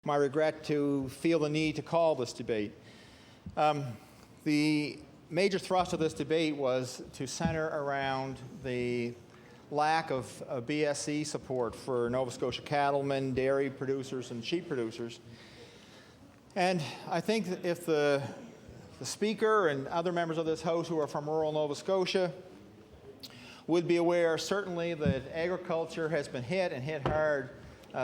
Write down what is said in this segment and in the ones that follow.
my regret to feel the need to call this debate. The major thrust of this debate was to center around the lack of BSE support for Nova Scotia cattlemen, dairy producers, and sheep producers. And I think that if the Speaker and other members of this House who are from rural Nova Scotia would be aware, certainly, that agriculture has been hit, and hit hard,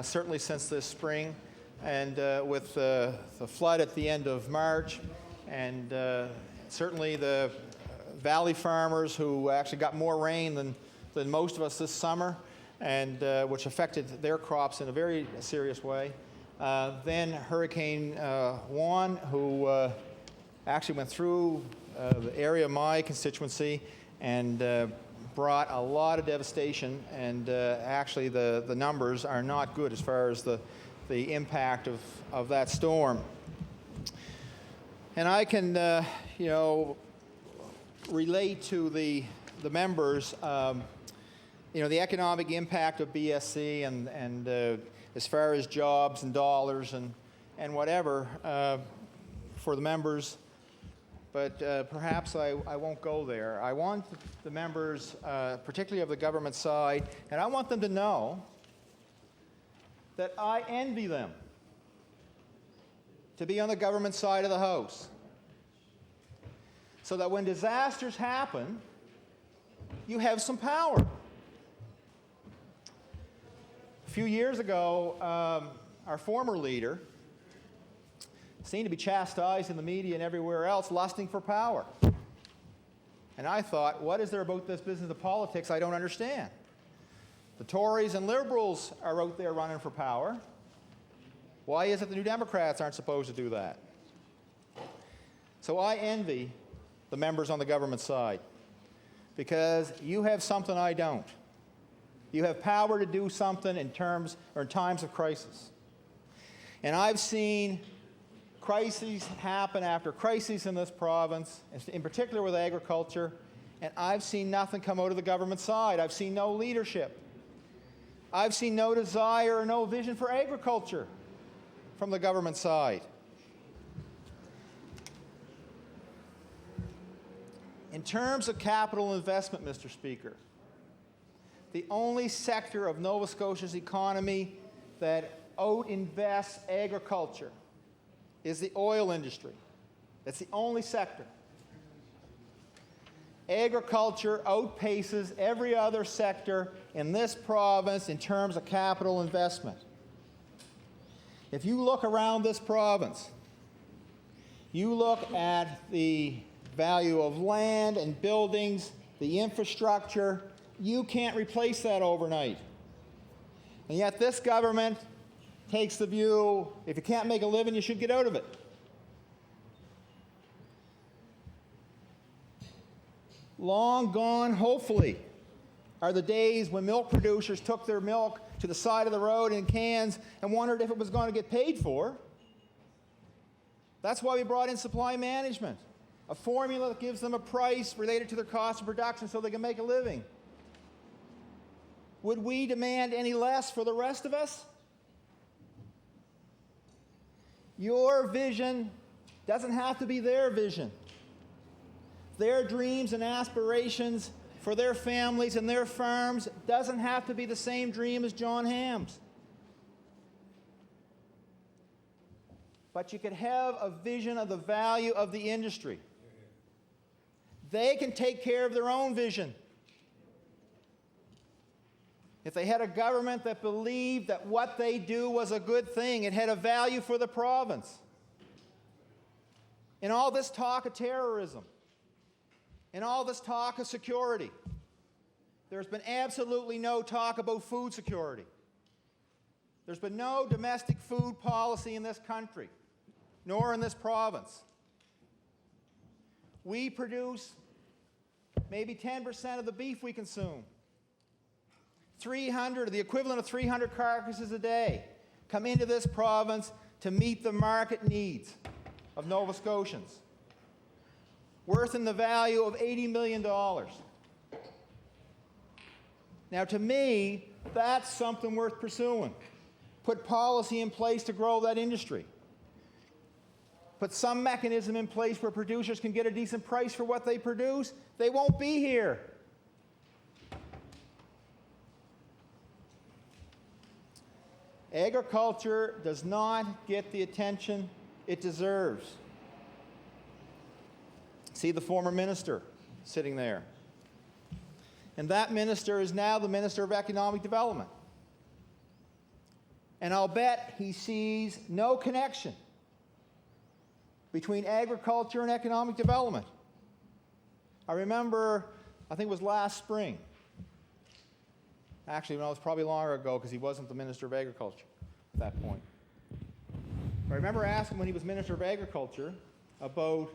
certainly since this spring, and with the flood at the end of March, and certainly the valley farmers who actually got more rain than most of us this summer, and which affected their crops in a very serious way. Then Hurricane Juan, who actually went through the area of my constituency and brought a lot of devastation, and actually the numbers are not good as far as the impact of that storm. And I can, relate to the members, the economic impact of BSE and as far as jobs and dollars and whatever for the members. But perhaps I won't go there. I want the members, particularly of the government side, and I want them to know that I envy them to be on the government side of the House, so that when disasters happen, you have some power. A few years ago, our former leader seemed to be chastised in the media and everywhere else, lusting for power. And I thought, what is there about this business of politics I don't understand? The Tories and Liberals are out there running for power. Why is it the New Democrats aren't supposed to do that? So I envy the members on the government side, because you have something I don't. You have power to do something in times of crisis. And I've seen crises happen after crises in this province, in particular with agriculture, and I've seen nothing come out of the government side. I've seen no leadership. I've seen no desire or no vision for agriculture from the government side. In terms of capital investment, Mr. Speaker, the only sector of Nova Scotia's economy that out-invests agriculture is the oil industry. That's the only sector. Agriculture outpaces every other sector in this province in terms of capital investment. If you look around this province, you look at the value of land and buildings, the infrastructure, you can't replace that overnight. And yet this government takes the view, if you can't make a living, you should get out of it. Long gone, hopefully, are the days when milk producers took their milk to the side of the road in cans and wondered if it was going to get paid for. That's why we brought in supply management, a formula that gives them a price related to their cost of production so they can make a living. Would we demand any less for the rest of us? Your vision doesn't have to be their vision. Their dreams and aspirations for their families and their farms doesn't have to be the same dream as John Ham's. But you could have a vision of the value of the industry. They can take care of their own vision. If they had a government that believed that what they do was a good thing, it had a value for the province. In all this talk of terrorism, in all this talk of security, there's been absolutely no talk about food security. There's been no domestic food policy in this country, nor in this province. We produce maybe 10% of the beef we consume. 300, the equivalent of 300 carcasses a day, come into this province to meet the market needs of Nova Scotians, worth in the value of $80 million. Now, to me, that's something worth pursuing. Put policy in place to grow that industry. Put some mechanism in place where producers can get a decent price for what they produce. They won't be here. Agriculture does not get the attention it deserves. See the former minister sitting there. And that minister is now the Minister of Economic Development. And I'll bet he sees no connection between agriculture and economic development. I remember, I think it was last spring. Actually, no, it was probably longer ago because he wasn't the Minister of Agriculture at that point. I remember asking when he was Minister of Agriculture about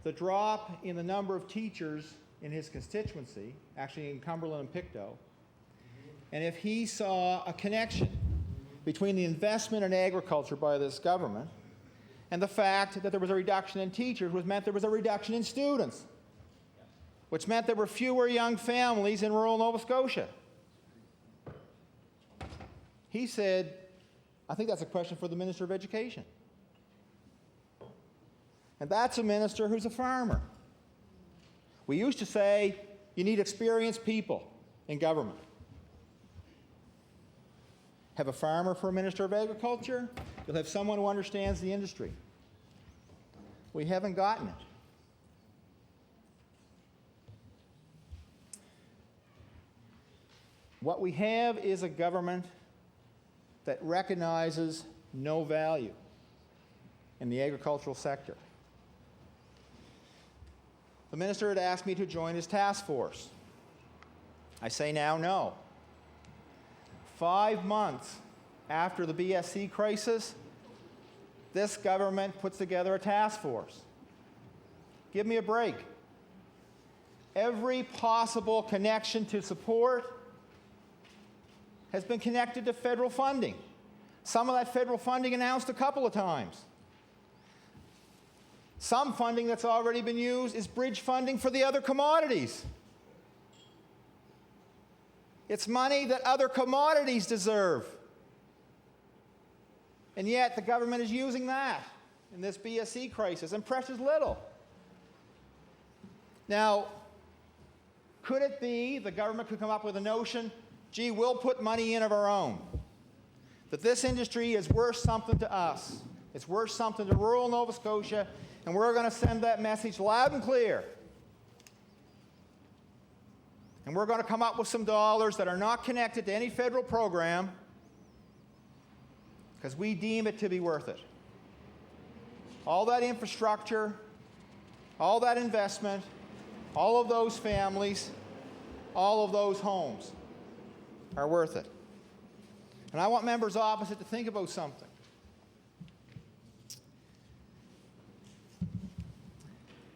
the drop in the number of teachers in his constituency, actually in Cumberland and Pictou, and if he saw a connection between the investment in agriculture by this government and the fact that there was a reduction in teachers, which meant there was a reduction in students, which meant there were fewer young families in rural Nova Scotia. He said, I think that's a question for the Minister of Education. And that's a minister who's a farmer. We used to say, you need experienced people in government. Have a farmer for a Minister of Agriculture, you'll have someone who understands the industry. We haven't gotten it. What we have is a government that recognizes no value in the agricultural sector. The minister had asked me to join his task force. I say now no. 5 months after the BSC crisis, this government puts together a task force. Give me a break. Every possible connection to support has been connected to federal funding. Some of that federal funding announced a couple of times. Some funding that's already been used is bridge funding for the other commodities. It's money that other commodities deserve. And yet the government is using that in this BSC crisis, and precious little. Now, could it be the government could come up with a notion, gee, we'll put money in of our own, that this industry is worth something to us, it's worth something to rural Nova Scotia, and we're going to send that message loud and clear. And we're going to come up with some dollars that are not connected to any federal program because we deem it to be worth it. All that infrastructure, all that investment, all of those families, all of those homes are worth it. And I want members opposite to think about something.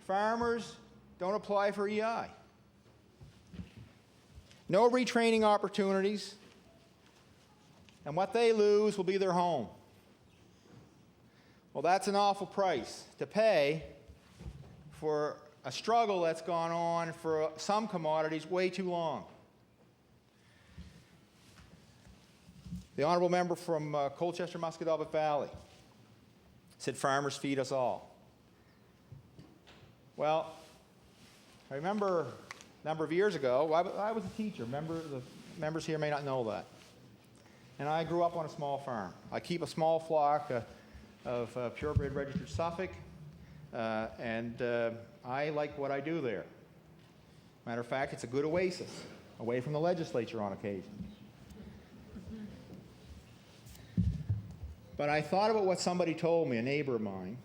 Farmers don't apply for EI. No retraining opportunities, and what they lose will be their home. Well, that's an awful price to pay for a struggle that's gone on for some commodities way too long. The honourable member from Colchester-Muscatobit Valley said farmers feed us all. Well, I remember a number of years ago, I was a teacher. The members here may not know that. And I grew up on a small farm. I keep a small flock of purebred registered Suffolk, and I like what I do there. Matter of fact, it's a good oasis, away from the legislature on occasion. But I thought about what somebody told me, a neighbor of mine,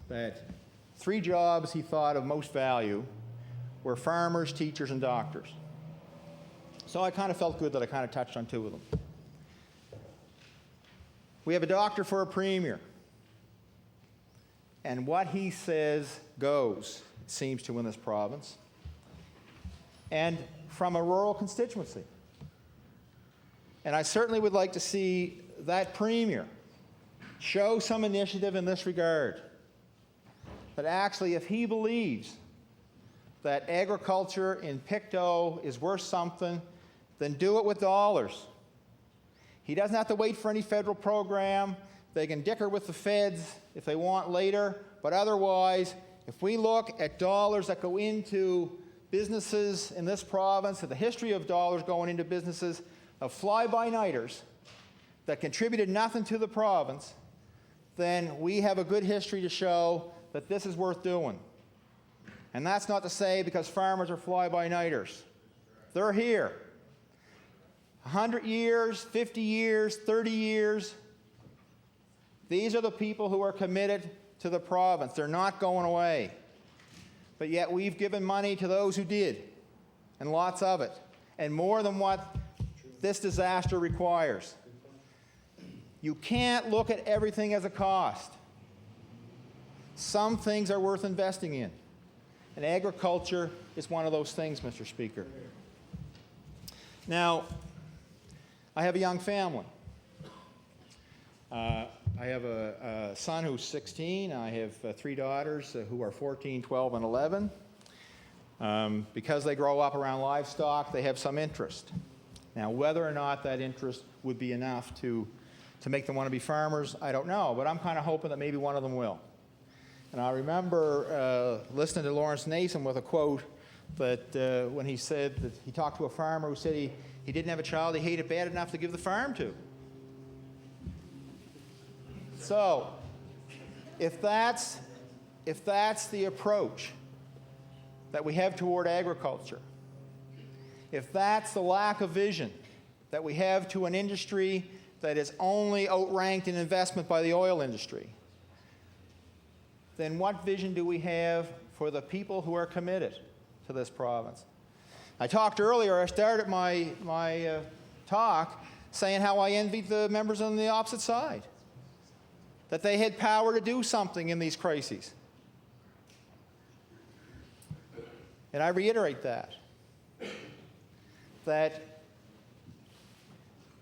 that 3 jobs he thought of most value were farmers, teachers, and doctors. So I kind of felt good that I kind of touched on 2 of them. We have a doctor for a premier. And what he says goes, it seems to, in this province. And from a rural constituency. And I certainly would like to see that premier show some initiative in this regard. That actually, if he believes that agriculture in Pictou is worth something, then do it with dollars. He doesn't have to wait for any federal program. They can dicker with the feds if they want later, but otherwise, if we look at dollars that go into businesses in this province, at the history of dollars going into businesses, of fly-by-nighters that contributed nothing to the province, then we have a good history to show that this is worth doing. And that's not to say because farmers are fly-by-nighters. They're here. 100 years, 50 years, 30 years. These are the people who are committed to the province. They're not going away. But yet we've given money to those who did, and lots of it, and more than what this disaster requires. You can't look at everything as a cost. Some things are worth investing in, and agriculture is one of those things, Mr. Speaker. Now, I have a young family. I have a son who's 16. I have 3 daughters who are 14, 12, and 11. Because they grow up around livestock, they have some interest. Now, whether or not that interest would be enough to make them want to be farmers, I don't know, but I'm kind of hoping that maybe one of them will. And I remember listening to Lawrence Nason with a quote that when he said that he talked to a farmer who said he didn't have a child he hated bad enough to give the farm to. So, if that's the approach that we have toward agriculture, if that's the lack of vision that we have to an industry that is only outranked in investment by the oil industry, then what vision do we have for the people who are committed to this province? I talked earlier, I started my talk saying how I envied the members on the opposite side, that they had power to do something in these crises. And I reiterate that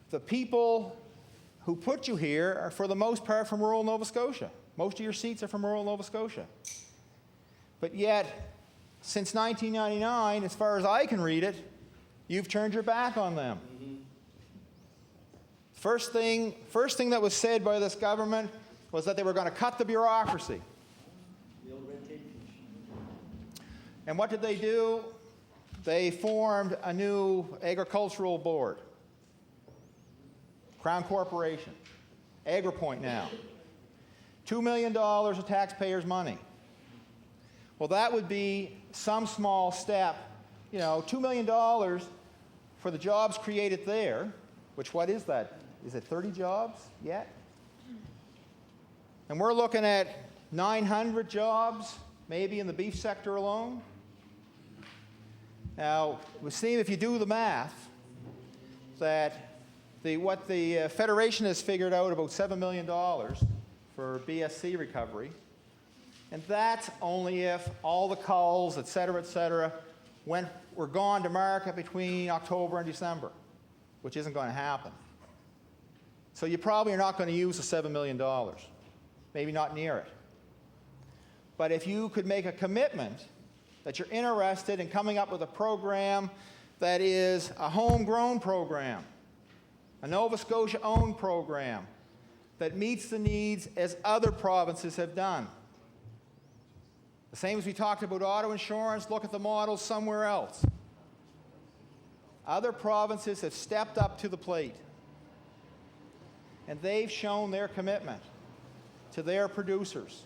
the people who put you here are for the most part from rural Nova Scotia. Most of your seats are from rural Nova Scotia. But yet, since 1999, as far as I can read it, you've turned your back on them. Mm-hmm. First thing that was said by this government was that they were going to cut the bureaucracy. And what did they do? They formed a new agricultural board. Crown Corporation. AgriPoint now. $2 million of taxpayers' money. Well, that would be some small step. You know, $2 million for the jobs created there, which what is that? Is it 30 jobs yet? And we're looking at 900 jobs, maybe in the beef sector alone. Now, we see if you do the math, that what the Federation has figured out about $7 million for BSC recovery, and that's only if all the culls, et cetera, were gone to market between October and December, which isn't going to happen. So you probably are not going to use the $7 million, maybe not near it. But if you could make a commitment that you're interested in coming up with a program that is a homegrown program, a Nova Scotia-owned program that meets the needs as other provinces have done. The same as we talked about auto insurance, look at the models somewhere else. Other provinces have stepped up to the plate, and they've shown their commitment to their producers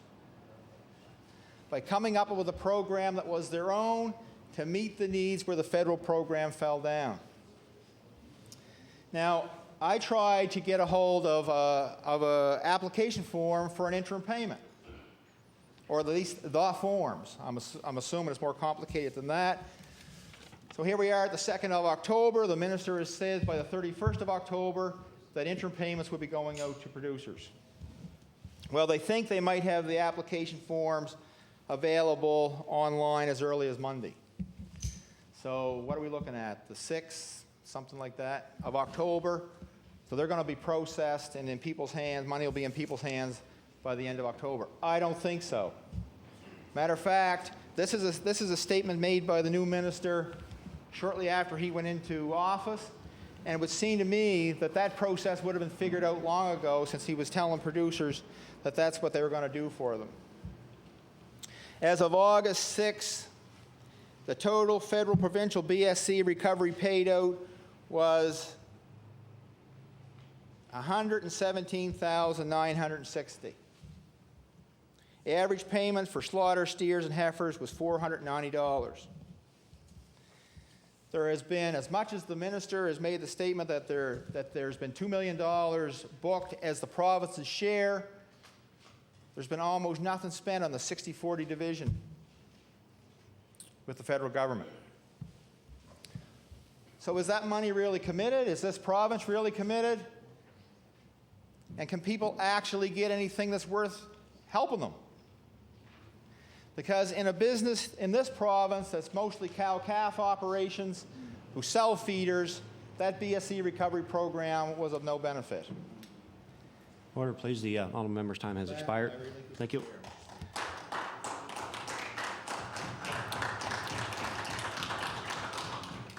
by coming up with a program that was their own to meet the needs where the federal program fell down. Now, I tried to get a hold of an application form for an interim payment, or at least the forms. I'm assuming it's more complicated than that. So here we are at the 2nd of October. The minister has said by the 31st of October that interim payments would be going out to producers. Well, they think they might have the application forms available online as early as Monday. So what are we looking at? The 6th, something like that, of October. So they're going to be processed and in people's hands, money will be in people's hands by the end of October. I don't think so. Matter of fact, this is a statement made by the new minister shortly after he went into office, And it would seem to me that that process would have been figured out long ago, since he was telling producers that that's what they were going to do for them. As of August 6, the total federal provincial BSC recovery paid out was $117,960. The average payment for slaughter steers and heifers was $490. There has been, as much as the minister has made the statement that there's been $2 million booked as the province's share, there's been almost nothing spent on the 60-40 division with the federal government. So is that money really committed? Is this province really committed? And can people actually get anything that's worth helping them? Because in a business in this province that's mostly cow-calf operations who sell feeders, that BSC recovery program was of no benefit. Order, please. The honourable member's time has expired. Thank you.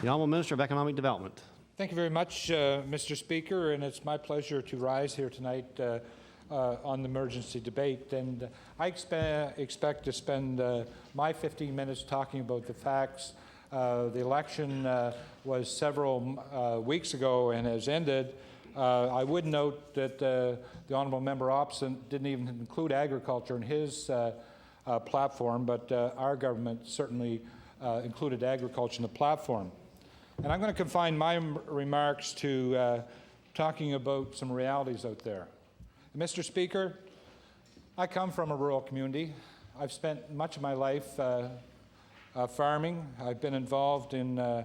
The Honourable Minister of Economic Development. Thank you very much, Mr. Speaker, and it's my pleasure to rise here tonight on the emergency debate. And I expect to spend my 15 minutes talking about the facts. The election was several weeks ago and has ended. I would note that the Honourable Member opposite didn't even include agriculture in his platform, but our government certainly included agriculture in the platform. And I'm going to confine my remarks to talking about some realities out there. Mr. Speaker, I come from a rural community. I've spent much of my life farming. I've been involved in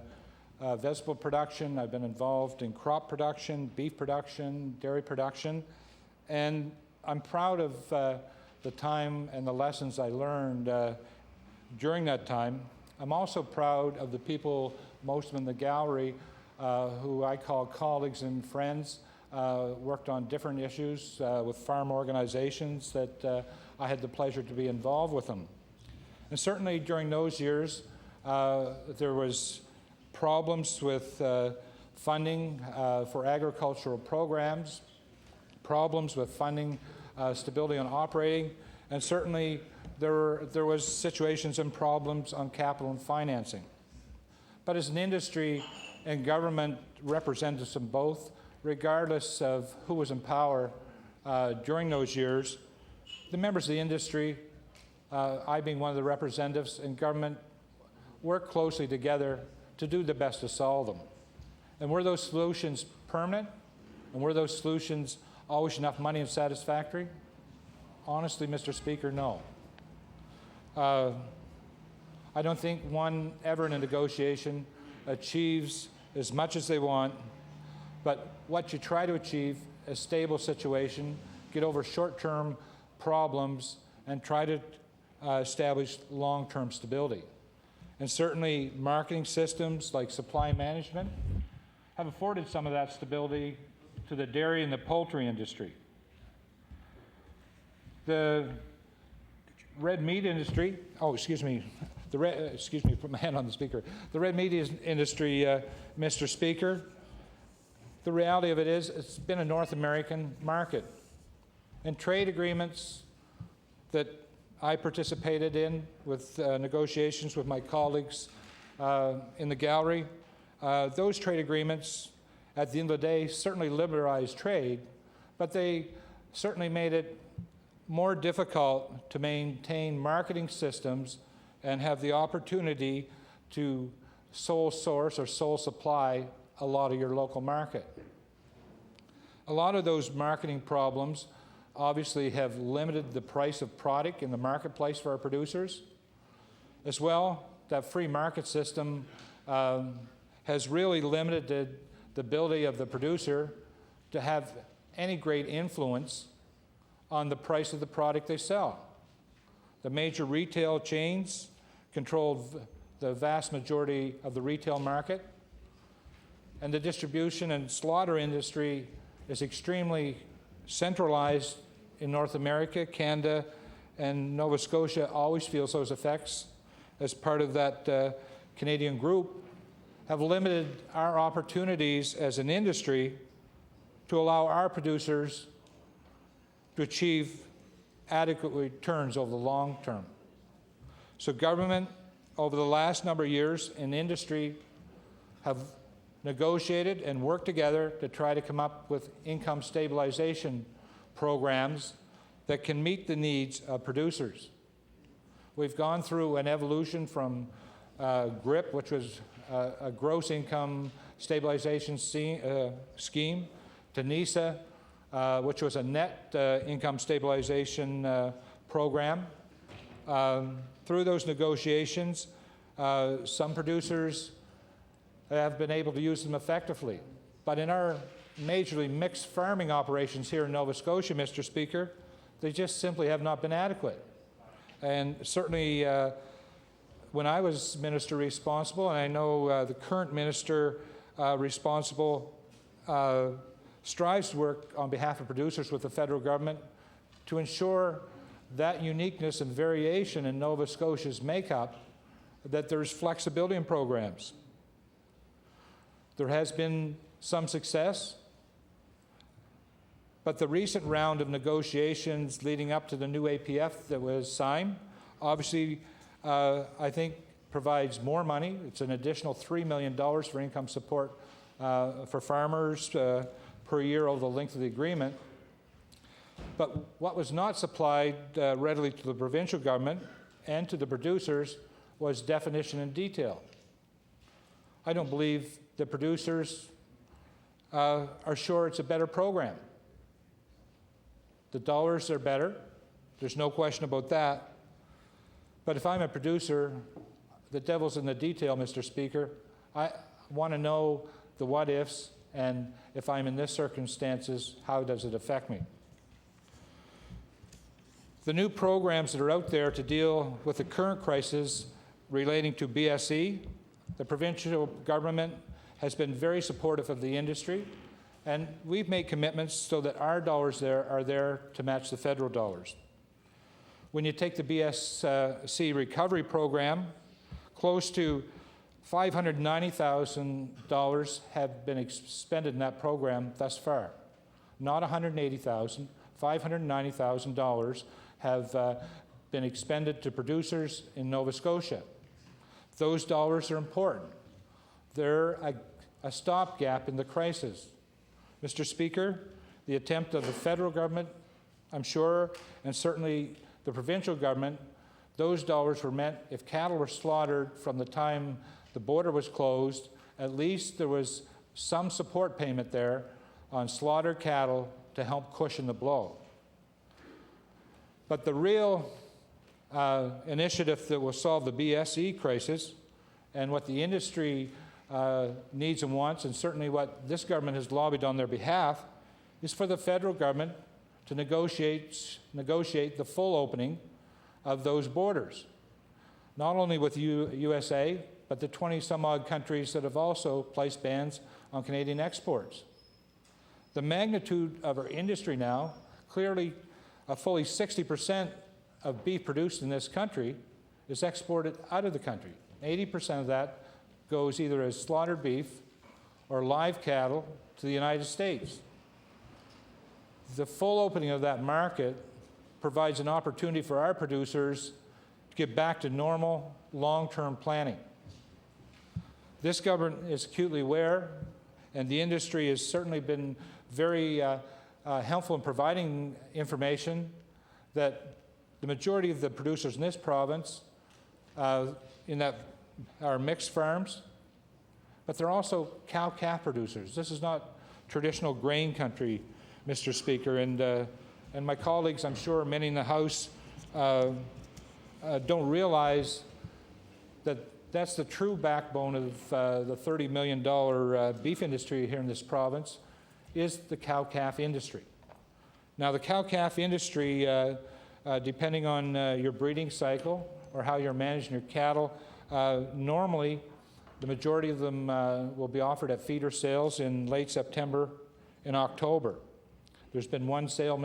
vegetable production. I've been involved in crop production, beef production, dairy production. And I'm proud of the time and the lessons I learned during that time. I'm also proud of the people, most of them in the gallery, who I call colleagues and friends, worked on different issues with farm organizations that I had the pleasure to be involved with them. And certainly during those years, there was problems with funding for agricultural programs, problems with funding stability on operating, and certainly there was situations and problems on capital and financing. But as an industry and government representatives of both, regardless of who was in power during those years, the members of the industry, I being one of the representatives in government, worked closely together to do the best to solve them. And were those solutions permanent? And were those solutions always enough money and satisfactory? Honestly, Mr. Speaker, no. I don't think one ever in a negotiation achieves as much as they want, but what you try to achieve, a stable situation, get over short-term problems, and try to establish long-term stability. And certainly marketing systems like supply management have afforded some of that stability to the dairy and the poultry industry. The red meat industry, excuse me, put my hand on the speaker. The red meat industry, Mr. Speaker, the reality of it is it's been a North American market. And trade agreements that I participated in with negotiations with my colleagues in the gallery, those trade agreements at the end of the day certainly liberalized trade, but they certainly made it more difficult to maintain marketing systems and have the opportunity to sole source or sole supply a lot of your local market. A lot of those marketing problems obviously have limited the price of product in the marketplace for our producers. As well, that free market system has really limited the ability of the producer to have any great influence on the price of the product they sell. The major retail chains control the vast majority of the retail market, and the distribution and slaughter industry is extremely centralized in North America. Canada and Nova Scotia always feels those effects as part of that Canadian group. have limited our opportunities as an industry to allow our producers to achieve adequate returns over the long term. So government, over the last number of years, and industry have negotiated and worked together to try to come up with income stabilization programs that can meet the needs of producers. We've gone through an evolution from GRIP, which was a gross income stabilization scheme, to NISA, which was a net income stabilization program. Through those negotiations, some producers have been able to use them effectively. But in our majorly mixed farming operations here in Nova Scotia, Mr. Speaker, they just simply have not been adequate. And certainly when I was minister responsible, and I know the current minister responsible strives to work on behalf of producers with the federal government to ensure that uniqueness and variation in Nova Scotia's makeup, that there's flexibility in programs. There has been some success, but the recent round of negotiations leading up to the new APF that was signed, obviously, I think provides more money. It's an additional $3 million for income support for farmers per year over the length of the agreement. But what was not supplied readily to the provincial government and to the producers was definition and detail. I don't believe the producers are sure it's a better program. The dollars are better. There's no question about that. But if I'm a producer, the devil's in the detail, Mr. Speaker. I want to know the what-ifs, and if I'm in this circumstances, how does it affect me? The new programs that are out there to deal with the current crisis relating to BSE, the provincial government has been very supportive of the industry, and we've made commitments so that our dollars there are there to match the federal dollars. When you take the BSC recovery program, close to $590,000 have been expended in that program thus far. Not $180,000, $590,000 have been expended to producers in Nova Scotia. Those dollars are important. They're a stopgap in the crisis. Mr. Speaker, the attempt of the federal government, I'm sure, and certainly the provincial government, those dollars were meant, if cattle were slaughtered from the time the border was closed, at least there was some support payment there on slaughtered cattle to help cushion the blow. But the real initiative that will solve the BSE crisis and what the industry needs and wants, and certainly what this government has lobbied on their behalf, is for the federal government to negotiate the full opening of those borders, not only with USA, but the 20-some-odd countries that have also placed bans on Canadian exports. The magnitude of our industry now, clearly fully 60% of beef produced in this country is exported out of the country. 80% of that goes either as slaughtered beef or live cattle to the United States. The full opening of that market provides an opportunity for our producers to get back to normal long-term planning. This government is acutely aware, and the industry has certainly been very helpful in providing information that the majority of the producers in this province in that are mixed farms, but they're also cow-calf producers. This is not traditional grain country, Mr. Speaker, and my colleagues, I'm sure many in the House, don't realize that that's the true backbone of the $30 million beef industry here in this province, is the cow-calf industry. Now, the cow-calf industry, depending on your breeding cycle or how you're managing your cattle, normally the majority of them will be offered at feeder sales in late September and October. There's been one sale,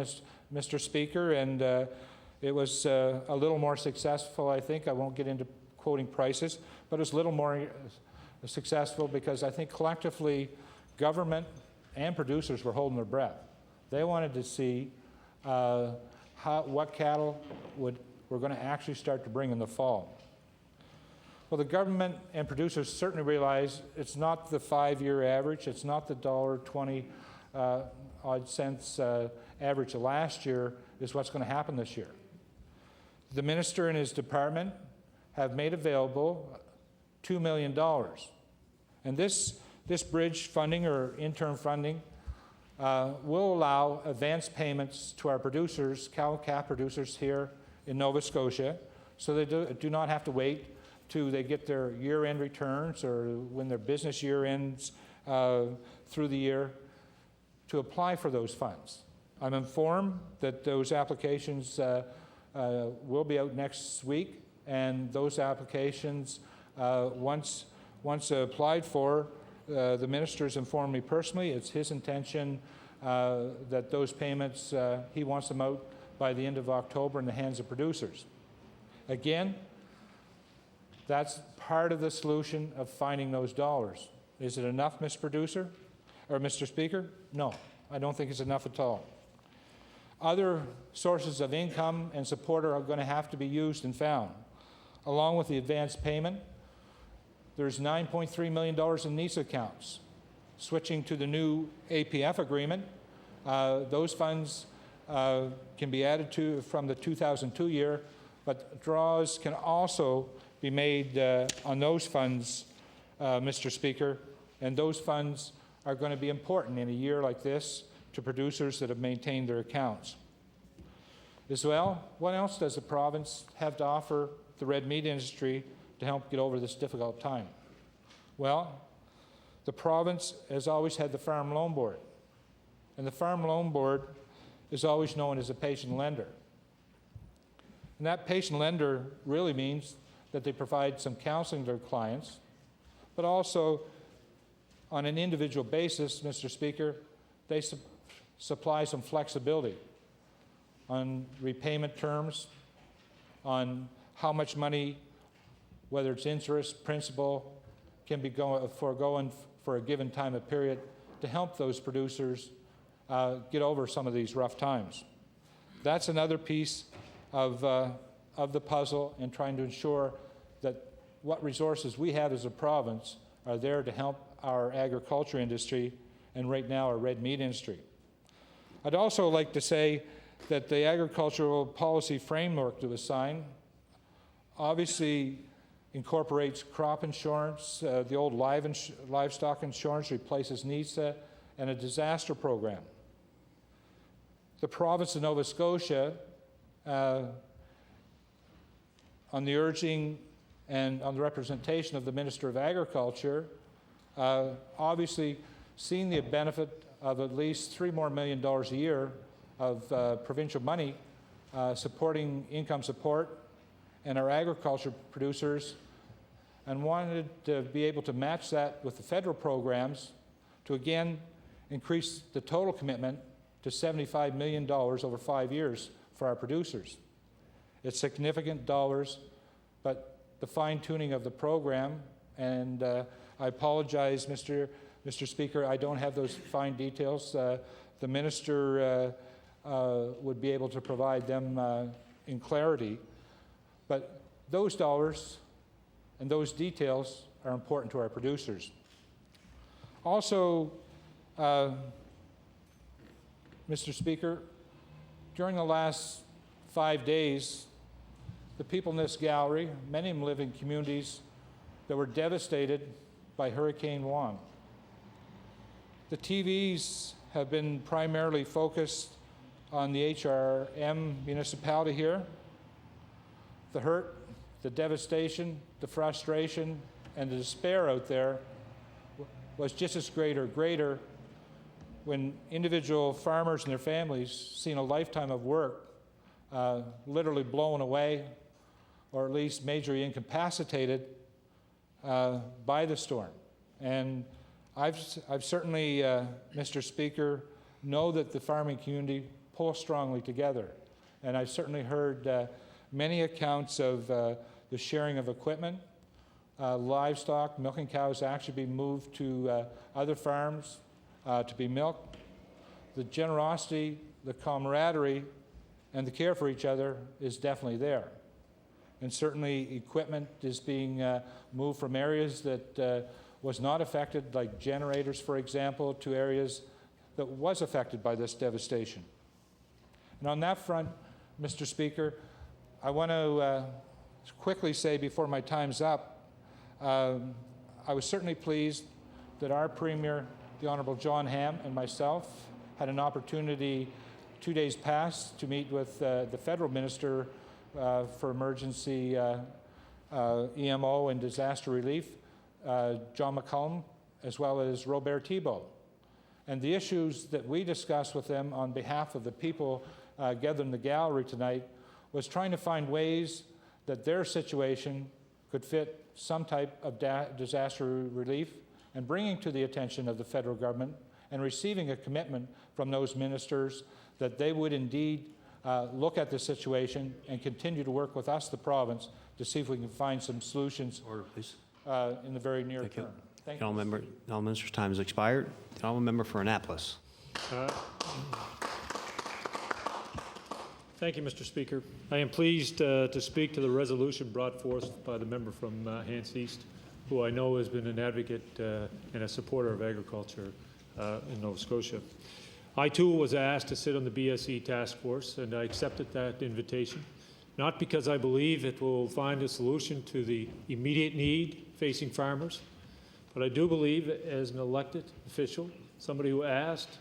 Mr. Speaker, and it was a little more successful, I think. I won't get into quoting prices, but it was a little more successful because I think collectively government and producers were holding their breath. They wanted to see what cattle we're going to actually start to bring in the fall. Well, the government and producers certainly realize it's not the 5-year average, it's not the $1.20 odd cents average of last year is what's going to happen this year. The minister and his department have made available $2 million. And this bridge funding or interim funding will allow advance payments to our producers, cow-calf producers here in Nova Scotia, so they do not have to wait till they get their year-end returns or when their business year ends through the year to apply for those funds. I'm informed that those applications will be out next week, and those applications, once applied for, the minister's informed me personally, it's his intention that those payments, he wants them out by the end of October in the hands of producers. Again, that's part of the solution of finding those dollars. Is it enough, Mr. Speaker? No, I don't think it's enough at all. Other sources of income and support are going to have to be used and found. Along with the advance payment, there's $9.3 million in NISA accounts. Switching to the new APF agreement, those funds can be added to from the 2002 year, but draws can also be made on those funds, Mr. Speaker, and those funds are going to be important in a year like this to producers that have maintained their accounts. As well, what else does the province have to offer the red meat industry to help get over this difficult time? Well, the province has always had the Farm Loan Board, and the Farm Loan Board is always known as a patient lender. And that patient lender really means that they provide some counseling to their clients, but also on an individual basis, Mr. Speaker, they supply some flexibility on repayment terms, on how much money, whether it's interest, principal, can be foregoing for a given time of period to help those producers get over some of these rough times. That's another piece of the puzzle in trying to ensure that what resources we have as a province are there to help our agriculture industry and right now our red meat industry. I'd also like to say that the agricultural policy framework that was signed obviously incorporates crop insurance, the old livestock insurance replaces NISA, and a disaster program. The province of Nova Scotia, on the urging and on the representation of the Minister of Agriculture, obviously seeing the benefit of at least $3 more million a year of provincial money supporting income support and our agriculture producers, and wanted to be able to match that with the federal programs to again increase the total commitment to $75 million over 5 years for our producers. It's significant dollars, but the fine-tuning of the program, and I apologize, Mr. Speaker, I don't have those fine details. The minister would be able to provide them in clarity, but those dollars and those details are important to our producers. Also, Mr. Speaker, during the last 5 days, the people in this gallery, many of them live in communities that were devastated by Hurricane Juan. The TVs have been primarily focused on the HRM municipality here. The hurt, the devastation, the frustration, and the despair out there was just as greater when individual farmers and their families seen a lifetime of work literally blown away, or at least majorly incapacitated by the storm. And I've certainly, Mr. Speaker, know that the farming community pulls strongly together. And I've certainly heard many accounts of the sharing of equipment, livestock, milking cows, actually be moved to other farms to be milked. The generosity, the camaraderie, and the care for each other is definitely there. And certainly equipment is being moved from areas that was not affected, like generators, for example, to areas that was affected by this devastation. And on that front, Mr. Speaker, I want to quickly say before my time's up, I was certainly pleased that our Premier, the Honourable John Hamm, and myself had an opportunity 2 days past to meet with the Federal Minister for Emergency EMO and Disaster Relief, John McCallum, as well as Robert Thibault. And the issues that we discussed with them on behalf of the people gathered in the gallery tonight was trying to find ways that their situation could fit some type of disaster relief, and bringing to the attention of the federal government and receiving a commitment from those ministers that they would indeed look at the situation and continue to work with us, the province, to see if we can find some solutions. Order, please. In the very near term. Thank you. The minister's time has expired. The honourable member for Annapolis. Thank you, Mr. Speaker. I am pleased to speak to the resolution brought forth by the member from Hants East, who I know has been an advocate and a supporter of agriculture in Nova Scotia. I, too, was asked to sit on the BSE task force, and I accepted that invitation, not because I believe it will find a solution to the immediate need facing farmers, but I do believe, as an elected official, somebody who asked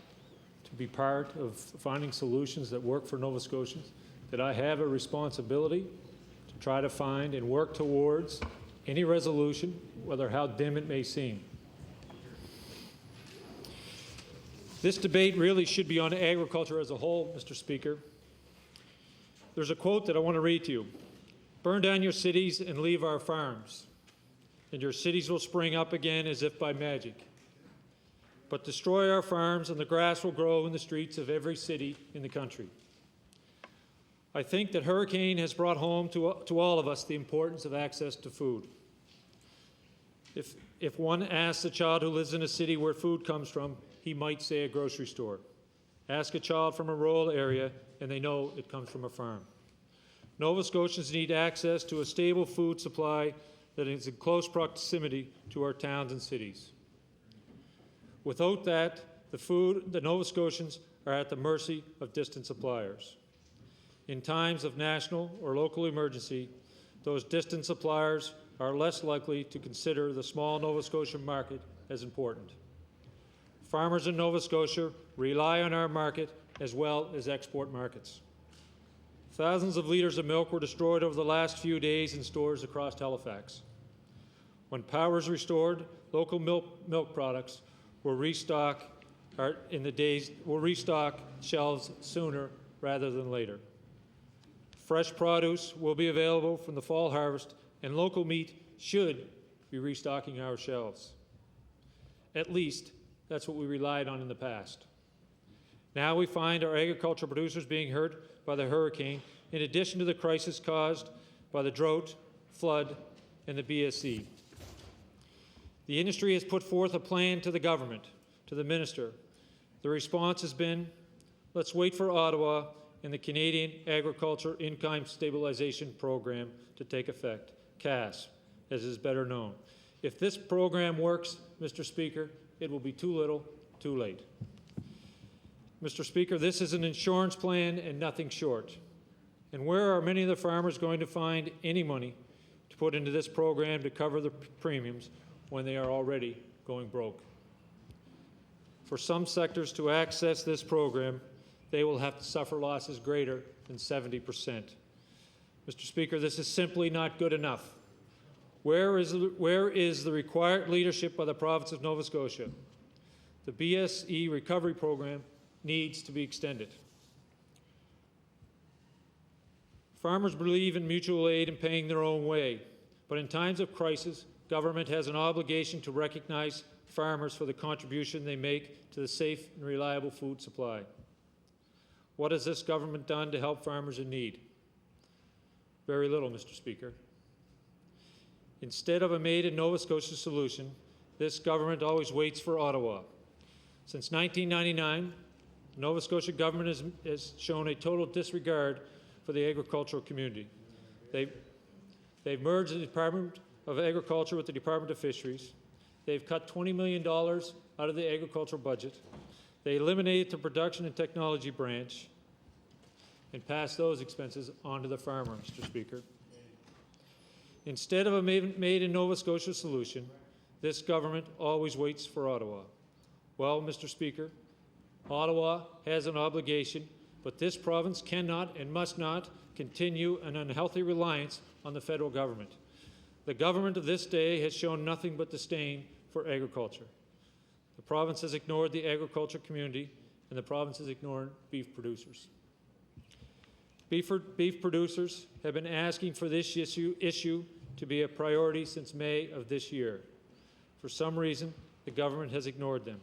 to be part of finding solutions that work for Nova Scotians, that I have a responsibility to try to find and work towards any resolution, whether how dim it may seem. This debate really should be on agriculture as a whole, Mr. Speaker. There's a quote that I want to read to you. "Burn down your cities and leave our farms, and your cities will spring up again as if by magic. But destroy our farms and the grass will grow in the streets of every city in the country." I think that hurricane has brought home to all of us the importance of access to food. If one asks a child who lives in a city where food comes from, he might say a grocery store. Ask a child from a rural area, and they know it comes from a farm. Nova Scotians need access to a stable food supply that is in close proximity to our towns and cities. Without that, the Nova Scotians are at the mercy of distant suppliers. In times of national or local emergency, those distant suppliers are less likely to consider the small Nova Scotian market as important. Farmers in Nova Scotia rely on our market as well as export markets. Thousands of litres of milk were destroyed over the last few days in stores across Halifax. When power is restored, local milk products will restock shelves sooner rather than later. Fresh produce will be available from the fall harvest, and local meat should be restocking our shelves. At least, that's what we relied on in the past. Now we find our agricultural producers being hurt by the hurricane, in addition to the crisis caused by the drought, flood, and the BSE. The industry has put forth a plan to the government, to the minister. The response has been, let's wait for Ottawa and the Canadian Agriculture Income Stabilization Program to take effect, CAS, as is better known. If this program works, Mr. Speaker, it will be too little, too late. Mr. Speaker, this is an insurance plan and nothing short. And where are many of the farmers going to find any money to put into this program to cover the premiums when they are already going broke? For some sectors to access this program, they will have to suffer losses greater than 70%. Mr. Speaker, this is simply not good enough. Where is the required leadership by the province of Nova Scotia? The BSE recovery program needs to be extended. Farmers believe in mutual aid and paying their own way, but in times of crisis, government has an obligation to recognize farmers for the contribution they make to the safe and reliable food supply. What has this government done to help farmers in need? Very little, Mr. Speaker. Instead of a made in Nova Scotia solution, this government always waits for Ottawa. Since 1999, the Nova Scotia government has shown a total disregard for the agricultural community. They've merged the Department of Agriculture with the Department of Fisheries. They've cut $20 million out of the agricultural budget. They eliminated the production and technology branch and passed those expenses on to the farmer, Mr. Speaker. Instead of a made in Nova Scotia solution, this government always waits for Ottawa. Well, Mr. Speaker, Ottawa has an obligation, but this province cannot and must not continue an unhealthy reliance on the federal government. The government of this day has shown nothing but disdain for agriculture. The province has ignored the agriculture community, and the province has ignored beef producers. Beef producers have been asking for this issue to be a priority since May of this year. For some reason, the government has ignored them.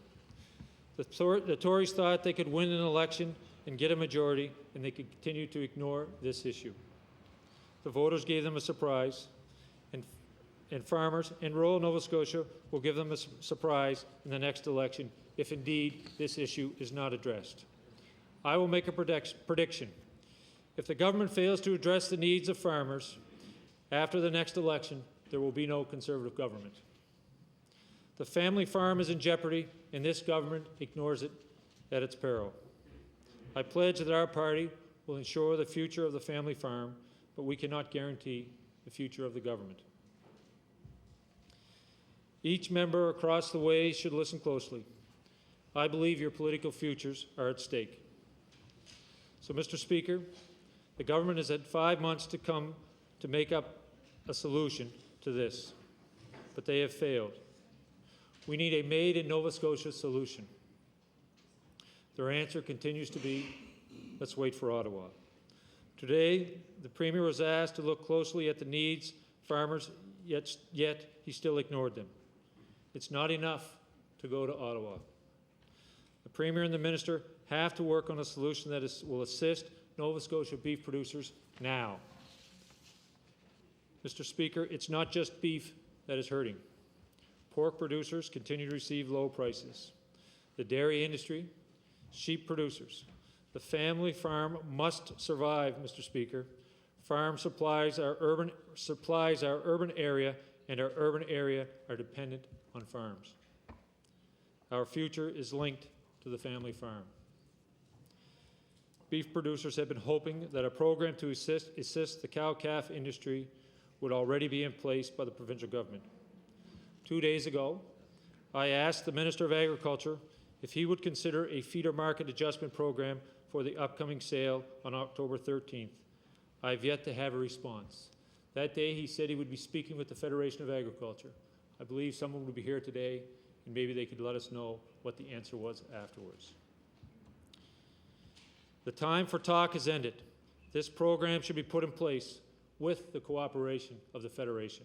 The Tories thought they could win an election and get a majority, and they could continue to ignore this issue. The voters gave them a surprise, and farmers in rural Nova Scotia will give them a surprise in the next election if indeed this issue is not addressed. I will make a prediction. If the government fails to address the needs of farmers after the next election, there will be no Conservative government. The family farm is in jeopardy, and this government ignores it at its peril. I pledge that our party will ensure the future of the family farm, but we cannot guarantee the future of the government. Each member across the way should listen closely. I believe your political futures are at stake. So, Mr. Speaker, the government has had 5 months to come to make up a solution to this, but they have failed. We need a made in Nova Scotia solution. Their answer continues to be, let's wait for Ottawa. Today, the Premier was asked to look closely at the needs farmers, yet he still ignored them. It's not enough to go to Ottawa. The Premier and the Minister have to work on a solution that will assist Nova Scotia beef producers now. Mr. Speaker, it's not just beef that is hurting. Pork producers continue to receive low prices. The dairy industry, sheep producers, the family farm must survive, Mr. Speaker. Farm supplies our urban area, and our urban area are dependent on farms. Our future is linked to the family farm. Beef producers have been hoping that a program to assist the cow-calf industry would already be in place by the provincial government. 2 days ago, I asked the Minister of Agriculture if he would consider a feeder market adjustment program for the upcoming sale on October 13th. I have yet to have a response. That day, he said he would be speaking with the Federation of Agriculture. I believe someone will be here today, and maybe they could let us know what the answer was afterwards. The time for talk has ended. This program should be put in place with the cooperation of the Federation.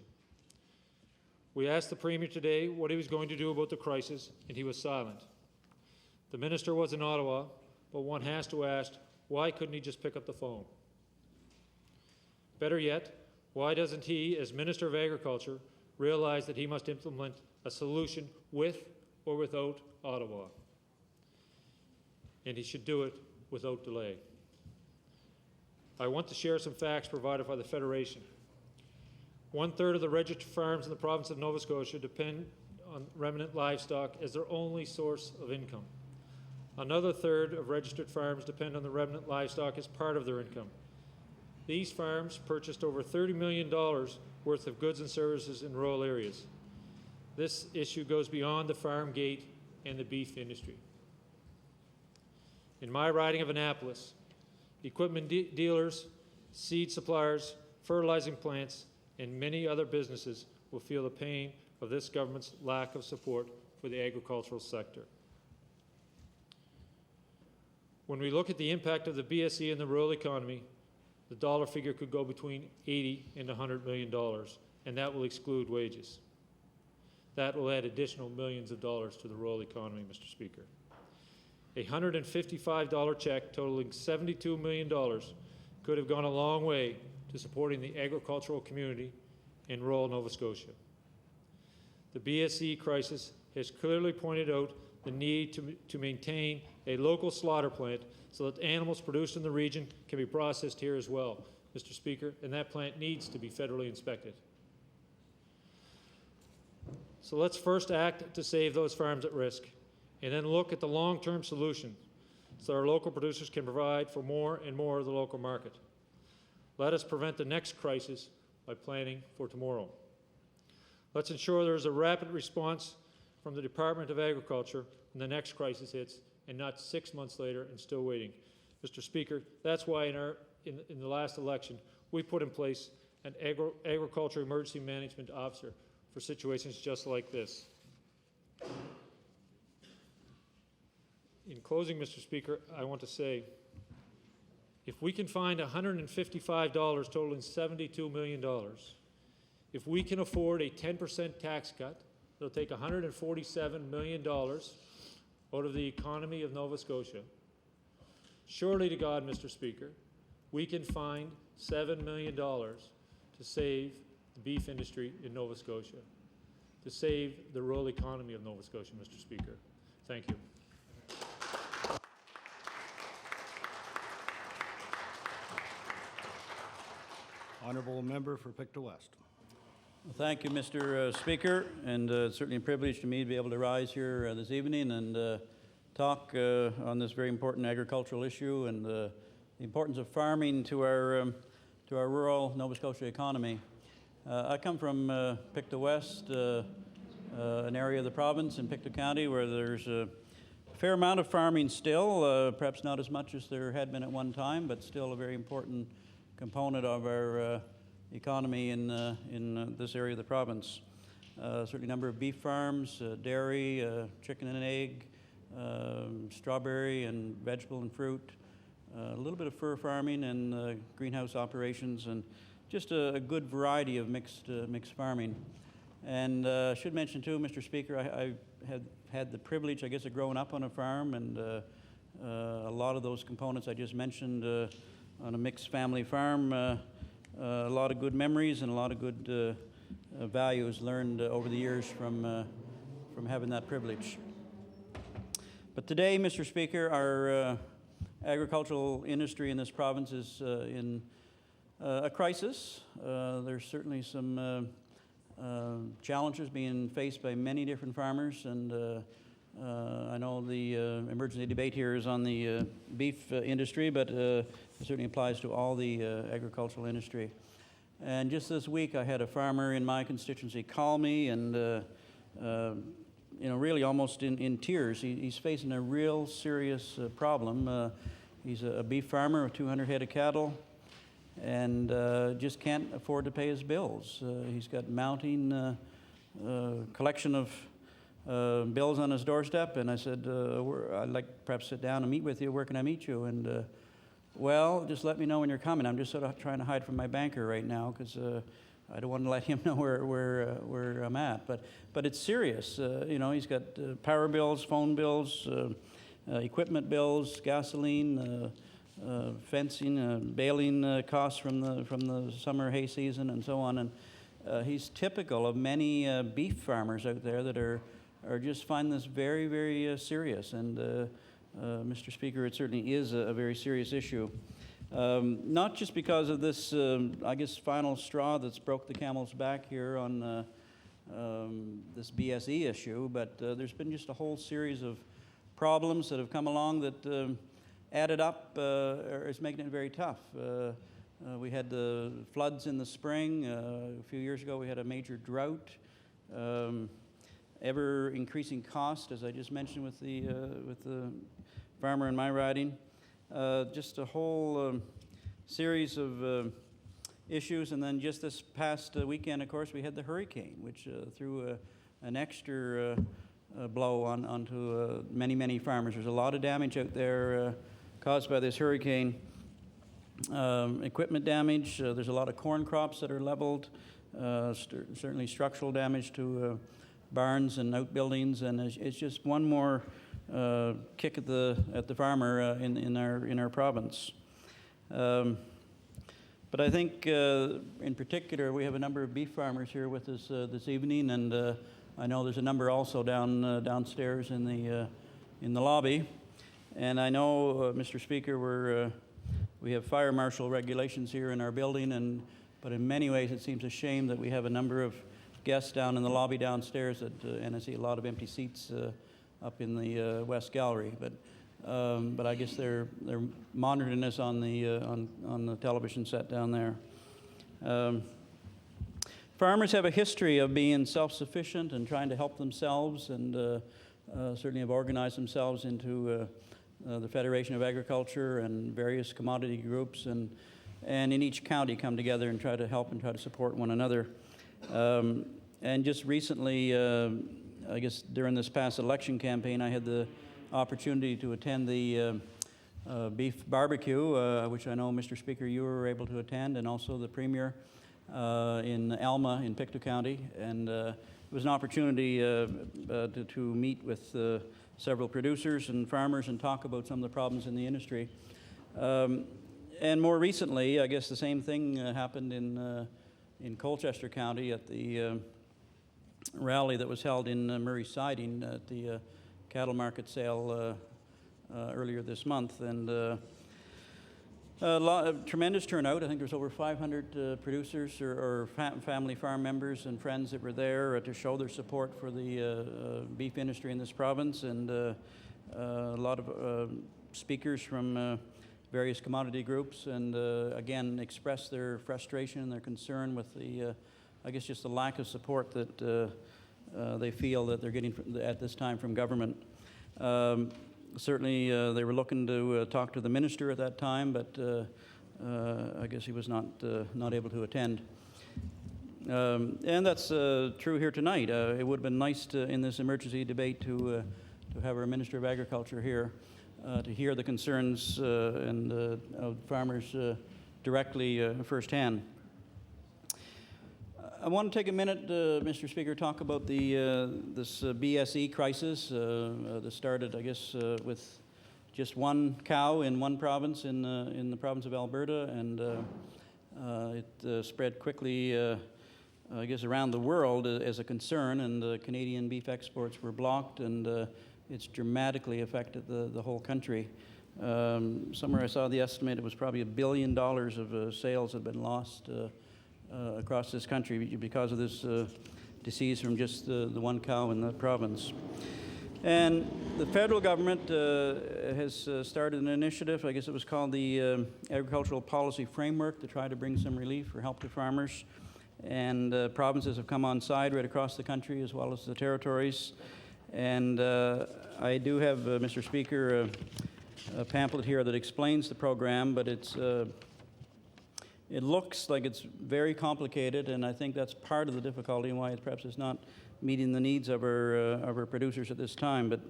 We asked the Premier today what he was going to do about the crisis, and he was silent. The Minister was in Ottawa, but one has to ask, why couldn't he just pick up the phone? Better yet, why doesn't he, as Minister of Agriculture, realize that he must implement a solution with or without Ottawa? And he should do it without delay. I want to share some facts provided by the Federation. 1/3 of the registered farms in the province of Nova Scotia depend on remnant livestock as their only source of income. Another third of registered farms depend on the remnant livestock as part of their income. These farms purchased over $30 million worth of goods and services in rural areas. This issue goes beyond the farm gate and the beef industry. In my riding of Annapolis, equipment dealers, seed suppliers, fertilizing plants, and many other businesses will feel the pain of this government's lack of support for the agricultural sector. When we look at the impact of the BSE in the rural economy, the dollar figure could go between $80 and $100 million, and that will exclude wages. That will add additional millions of dollars to the rural economy, Mr. Speaker. A $155 check totaling $72 million could have gone a long way to supporting the agricultural community in rural Nova Scotia. The BSE crisis has clearly pointed out the need to maintain a local slaughter plant so that animals produced in the region can be processed here as well, Mr. Speaker, and that plant needs to be federally inspected. So let's first act to save those farms at risk, and then look at the long-term solution so our local producers can provide for more and more of the local market. Let us prevent the next crisis by planning for tomorrow. Let's ensure there is a rapid response from the Department of Agriculture when the next crisis hits, and not 6 months later and still waiting. Mr. Speaker, that's why in the last election, we put in place an agriculture emergency management officer for situations just like this. In closing, Mr. Speaker, I want to say, if we can find $155 totaling $72 million, if we can afford a 10% tax cut, it'll take $147 million out of the economy of Nova Scotia. Surely to God, Mr. Speaker, we can find $7 million to save the beef industry in Nova Scotia, to save the rural economy of Nova Scotia, Mr. Speaker. Thank you. Honourable member for Pictou West. Thank you, Mr. Speaker, and it's certainly a privilege to me to be able to rise here this evening and talk on this very important agricultural issue and the importance of farming to our rural Nova Scotia economy. I come from Pictou West, an area of the province in Pictou County where there's a fair amount of farming still, perhaps not as much as there had been at one time, but still a very important component of our economy in this area of the province. Certainly a number of beef farms, dairy, chicken and egg, strawberry and vegetable and fruit, a little bit of fur farming and greenhouse operations, and just a good variety of mixed farming. And I should mention too, Mr. Speaker, I had the privilege, I guess, of growing up on a farm, and a lot of those components I just mentioned on a mixed family farm, a lot of good memories and a lot of good values learned over the years from having that privilege. But today, Mr. Speaker, our agricultural industry in this province is in a crisis. There's certainly some challenges being faced by many different farmers, and I know the emergency debate here is on the beef industry, but it certainly applies to all the agricultural industry. And just this week, I had a farmer in my constituency call me, and really almost in tears. He's facing a real serious problem. He's a beef farmer with 200 head of cattle, and just can't afford to pay his bills. He's got mounting collection of bills on his doorstep, and I said, I'd like to perhaps sit down and meet with you. Where can I meet you? And well, just let me know when you're coming. I'm just sort of trying to hide from my banker right now because I don't want to let him know where I'm at. But it's serious. He's got power bills, phone bills, equipment bills, gasoline, fencing, baling costs from the summer hay season, and so on. And he's typical of many beef farmers out there that are just find this very, very serious. And Mr. Speaker, it certainly is a very serious issue. Not just because of this, I guess, final straw that's broke the camel's back here on this BSE issue, but there's been just a whole series of problems that have come along that added up is making it very tough. We had the floods in the spring. A few years ago, we had a major drought. Ever increasing cost, as I just mentioned with the farmer in my riding. Just a whole series of issues, and then just this past weekend, of course, we had the hurricane, which threw an extra blow onto many farmers. There's a lot of damage out there caused by this hurricane. Equipment damage. There's a lot of corn crops that are leveled. Certainly structural damage to barns and outbuildings, and it's just one more kick at the farmer in our province. But I think, in particular, we have a number of beef farmers here with us this evening, and I know there's a number also downstairs in the lobby. And I know, Mr. Speaker, we have fire marshal regulations here in our building, but in many ways it seems a shame that we have a number of guests down in the lobby downstairs, and I see a lot of empty seats up in the West Gallery. But I guess they're monitoring us on the television set down there. Farmers have a history of being self-sufficient and trying to help themselves, and certainly have organized themselves into the Federation of Agriculture and various commodity groups, and in each county come together and try to help and try to support one another. And just recently, I guess during this past election campaign, I had the opportunity to attend the beef barbecue, which I know, Mr. Speaker, you were able to attend, and also the Premier in Alma in Pictou County. And it was an opportunity to meet with several producers and farmers and talk about some of the problems in the industry. And more recently, I guess the same thing happened in Colchester County at the rally that was held in Murray Siding at the cattle market sale earlier this month, and tremendous turnout. I think there's over 500 producers or family farm members and friends that were there to show their support for the beef industry in this province, and a lot of speakers from various commodity groups, and again expressed their frustration and their concern with the, I guess, just the lack of support that they feel that they're getting at this time from government. Certainly, they were looking to talk to the minister at that time, but I guess he was not able to attend. And that's true here tonight. It would have been nice in this emergency debate to have our Minister of Agriculture here to hear the concerns of farmers directly firsthand. I want to take a minute, Mr. Speaker, talk about this BSE crisis that started, I guess, with just one cow in one province in the province of Alberta, and it spread quickly, I guess, around the world as a concern, and Canadian beef exports were blocked, and it's dramatically affected the whole country. Somewhere I saw the estimate, it was probably $1 billion of sales had been lost across this country because of this disease from just the one cow in the province. And the federal government has started an initiative, I guess it was called the Agricultural Policy Framework, to try to bring some relief or help to farmers. And provinces have come on side right across the country, as well as the territories. And I do have, Mr. Speaker, a pamphlet here that explains the program, but it looks like it's very complicated, and I think that's part of the difficulty and why it perhaps is not meeting the needs of our producers at this time. But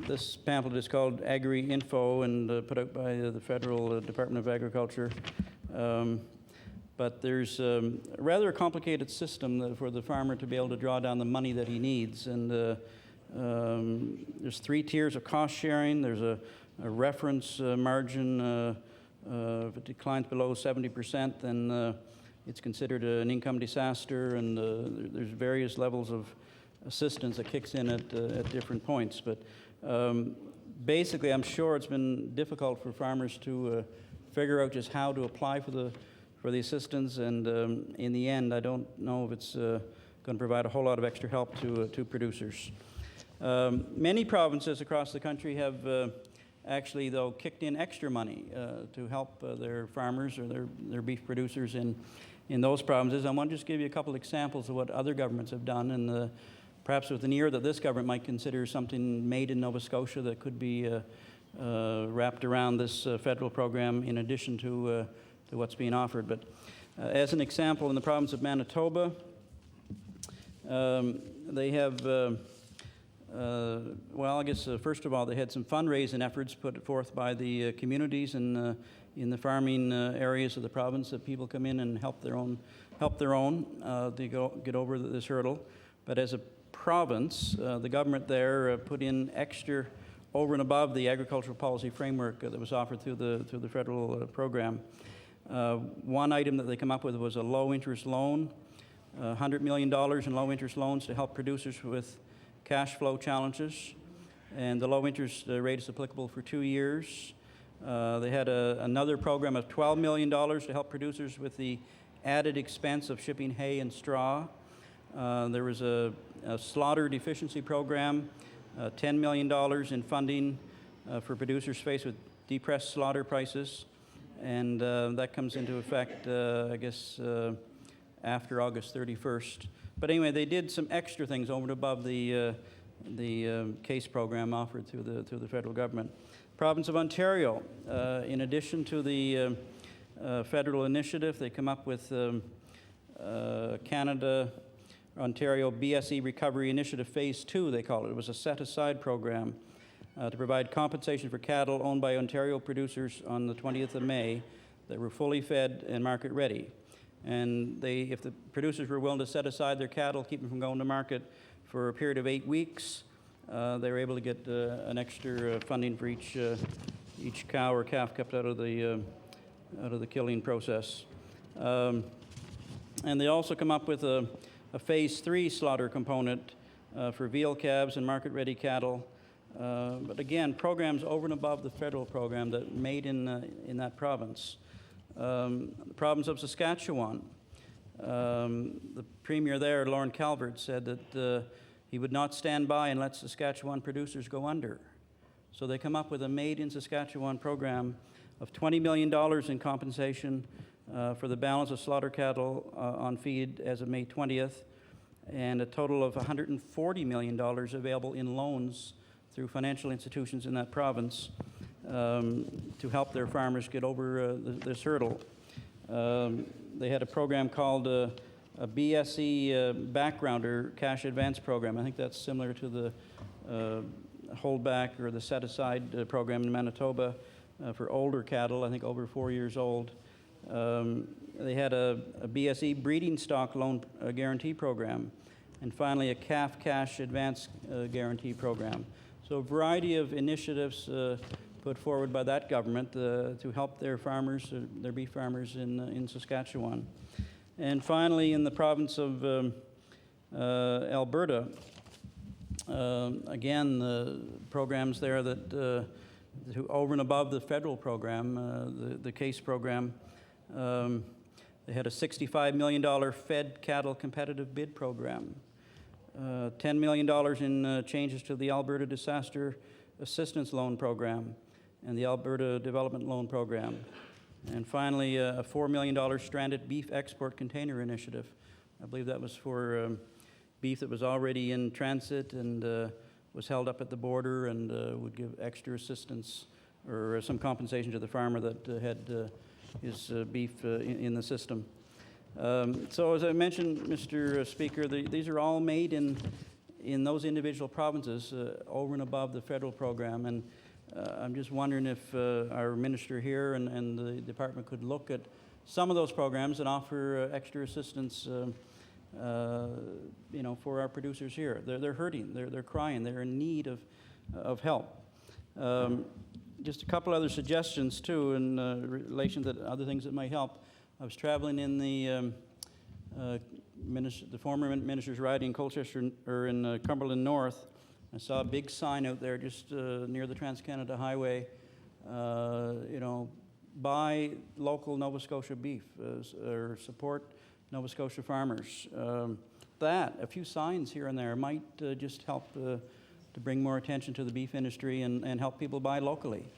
this pamphlet is called Agri-Info and put out by the Federal Department of Agriculture. But there's a rather complicated system for the farmer to be able to draw down the money that he needs. And there's 3 tiers of cost sharing. There's a reference margin. If it declines below 70%, then it's considered an income disaster, and there's various levels of assistance that kicks in at different points. But basically, I'm sure it's been difficult for farmers to figure out just how to apply for the assistance, and in the end, I don't know if it's going to provide a whole lot of extra help to producers. Many provinces across the country have actually, though, kicked in extra money to help their farmers or their beef producers in those provinces. I want to just give you a couple examples of what other governments have done, and perhaps with an ear that this government might consider something made in Nova Scotia that could be wrapped around this federal program in addition to what's being offered. But as an example, in the province of Manitoba, they have well, I guess first of all, they had some fundraising efforts put forth by the communities in the farming areas of the province, that people come in and help their own to get over this hurdle. But as a province, the government there put in extra over and above the agricultural policy framework that was offered through the federal program. One item that they come up with was a low-interest loan, $100 million in low-interest loans to help producers with cash flow challenges, and the low-interest rate is applicable for 2 years. They had another program of $12 million to help producers with the added expense of shipping hay and straw. There was a slaughter deficiency program, $10 million in funding for producers faced with depressed slaughter prices, and that comes into effect, I guess, after August 31st. But anyway, they did some extra things over and above the CASE program offered through the federal government. Province of Ontario, in addition to the federal initiative, they come up with Canada Ontario BSE Recovery Initiative Phase 2, they call it. It was a set-aside program to provide compensation for cattle owned by Ontario producers on the 20th of May that were fully fed and market-ready. And if the producers were willing to set aside their cattle, keep them from going to market for a period of 8 weeks, they were able to get an extra funding for each cow or calf kept out of the killing process. And they also come up with a Phase 3 slaughter component for veal calves and market-ready cattle. But again, programs over and above the federal program that made in that province. The province of Saskatchewan, the premier there, Lorne Calvert, said that he would not stand by and let Saskatchewan producers go under. So they come up with a Made in Saskatchewan program of $20 million in compensation for the balance of slaughter cattle on feed as of May 20th, and a total of $140 million available in loans through financial institutions in that province to help their farmers get over this hurdle. They had a program called a BSE Backgrounder Cash Advance Program. I think that's similar to the holdback or the set-aside program in Manitoba for older cattle, I think over 4 years old. They had a BSE breeding stock loan guarantee program, and finally a calf cash advance guarantee program. So a variety of initiatives put forward by that government to help their farmers, their beef farmers in Saskatchewan. And finally, in the province of Alberta, again, the programs there that over and above the federal program, the CASE program, they had a $65 million fed cattle competitive bid program, $10 million in changes to the Alberta Disaster Assistance Loan Program and the Alberta Development Loan Program. And finally, a $4 million stranded beef export container initiative. I believe that was for beef that was already in transit and was held up at the border, and would give extra assistance or some compensation to the farmer that had his beef in the system. So as I mentioned, Mr. Speaker, these are all made in those individual provinces over and above the federal program. And I'm just wondering if our minister here and the department could look at some of those programs and offer extra assistance for our producers here. They're hurting, they're crying, they're in need of help. Just a couple other suggestions too in relation to other things that might help. I was traveling in the former minister's riding in Colchester, or in Cumberland North. I saw a big sign out there just near the Trans-Canada Highway, buy local Nova Scotia beef, or support Nova Scotia farmers. A few signs here and there might just help to bring more attention to the beef industry and help people buy locally.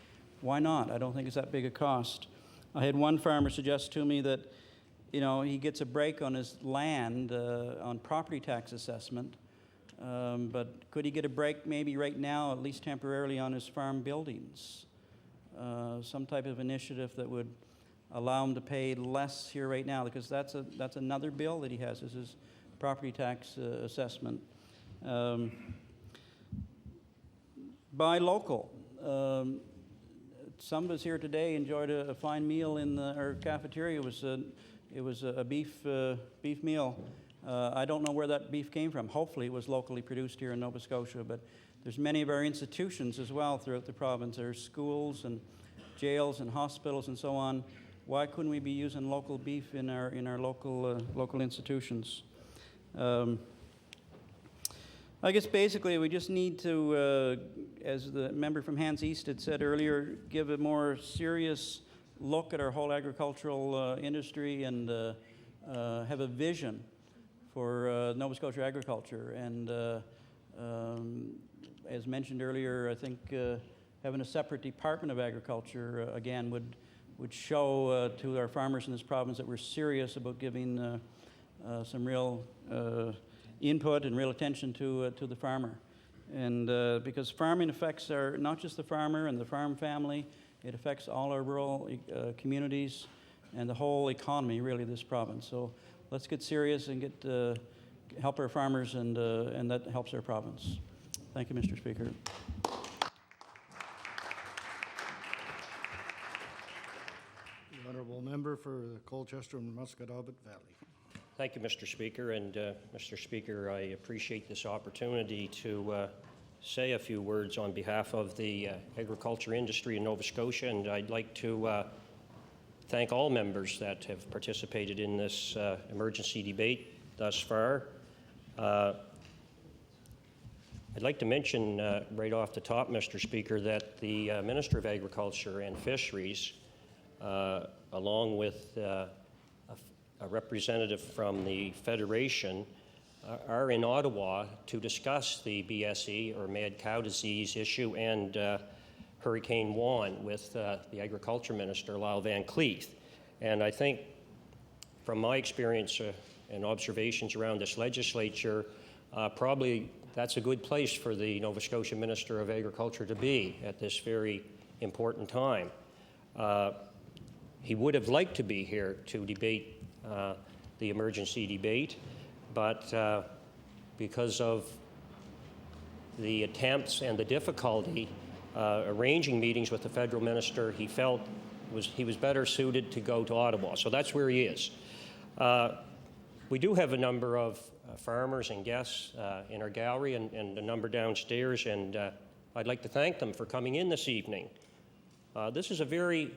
Why not? I don't think it's that big a cost. I had one farmer suggest to me that, he gets a break on his land on property tax assessment, but could he get a break maybe right now, at least temporarily, on his farm buildings? Some type of initiative that would allow him to pay less here right now, because that's another bill that he has, is his property tax assessment. Buy local. Some of us here today enjoyed a fine meal in our cafeteria. It was a beef meal. I don't know where that beef came from. Hopefully it was locally produced here in Nova Scotia, but There's many of our institutions as well throughout the province. There's schools and jails and hospitals and so on. Why couldn't we be using local beef in our local institutions? I guess basically we just need to, as the member from Hans East had said earlier, give a more serious look at our whole agricultural industry and have a vision for Nova Scotia agriculture. And as mentioned earlier, I think having a separate Department of Agriculture, again, would show to our farmers in this province that we're serious about giving some real input and real attention to the farmer. And because farming affects not just the farmer and the farm family, it affects all our rural communities and the whole economy, really, of this province. So let's get serious and help our farmers, and that helps our province. Thank you, Mr. Speaker. The honourable member for the Colchester and Musquodoboit Valley. Thank you, Mr. Speaker. And Mr. Speaker, I appreciate this opportunity to say a few words on behalf of the agriculture industry in Nova Scotia, and I'd like to thank all members that have participated in this emergency debate thus far. I'd like to mention right off the top, Mr. Speaker, that the Minister of Agriculture and Fisheries, along with a representative from the Federation, are in Ottawa to discuss the BSE, or mad cow disease issue, and Hurricane Juan with the Agriculture Minister, Lyle Van Cleef. And I think from my experience and observations around this legislature, probably that's a good place for the Nova Scotia Minister of Agriculture to be at this very important time. He would have liked to be here to debate the emergency debate, but because of the attempts and the difficulty arranging meetings with the federal minister, he felt he was better suited to go to Ottawa. So that's where he is. We do have a number of farmers and guests in our gallery and a number downstairs, and I'd like to thank them for coming in this evening. This is a very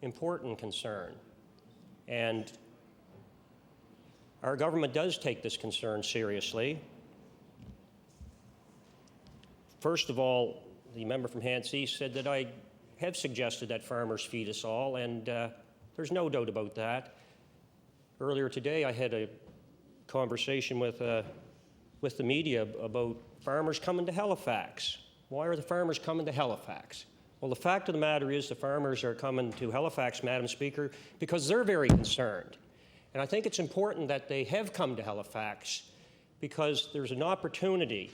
important concern, and our government does take this concern seriously. First of all, the member from Hans East said that I have suggested that farmers feed us all, and there's no doubt about that. Earlier today, I had a conversation with the media about farmers coming to Halifax. Why are the farmers coming to Halifax? Well, the fact of the matter is the farmers are coming to Halifax, Madam Speaker, because they're very concerned. And I think it's important that they have come to Halifax because there's an opportunity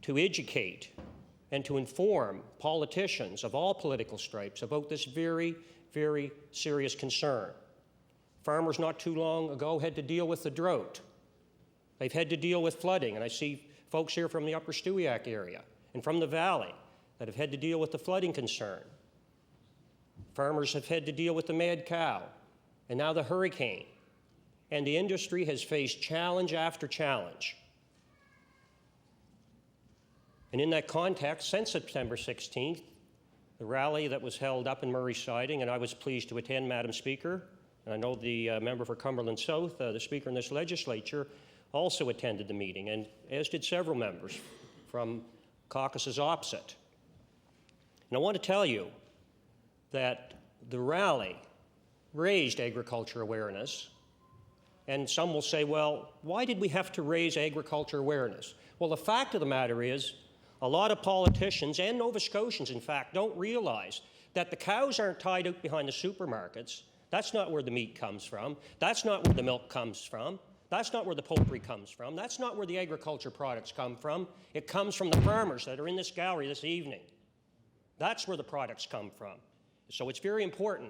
to educate and to inform politicians of all political stripes about this very, very serious concern. Farmers not too long ago had to deal with the drought. They've had to deal with flooding, and I see folks here from the Upper Stewiacke area and from the Valley that have had to deal with the flooding concern. Farmers have had to deal with the mad cow, and now the hurricane. And the industry has faced challenge after challenge. And in that context, since September 16th, the rally that was held up in Murray Siding, and I was pleased to attend, Madam Speaker, and I know the member for Cumberland South, the Speaker in this legislature, also attended the meeting, and as did several members from caucuses opposite. And I want to tell you that the rally raised agriculture awareness, and some will say, well, why did we have to raise agriculture awareness? Well, the fact of the matter is, a lot of politicians, and Nova Scotians, in fact, don't realize that the cows aren't tied out behind the supermarkets. That's not where the meat comes from. That's not where the milk comes from. That's not where the poultry comes from. That's not where the agriculture products come from. It comes from the farmers that are in this gallery this evening. That's where the products come from. So it's very important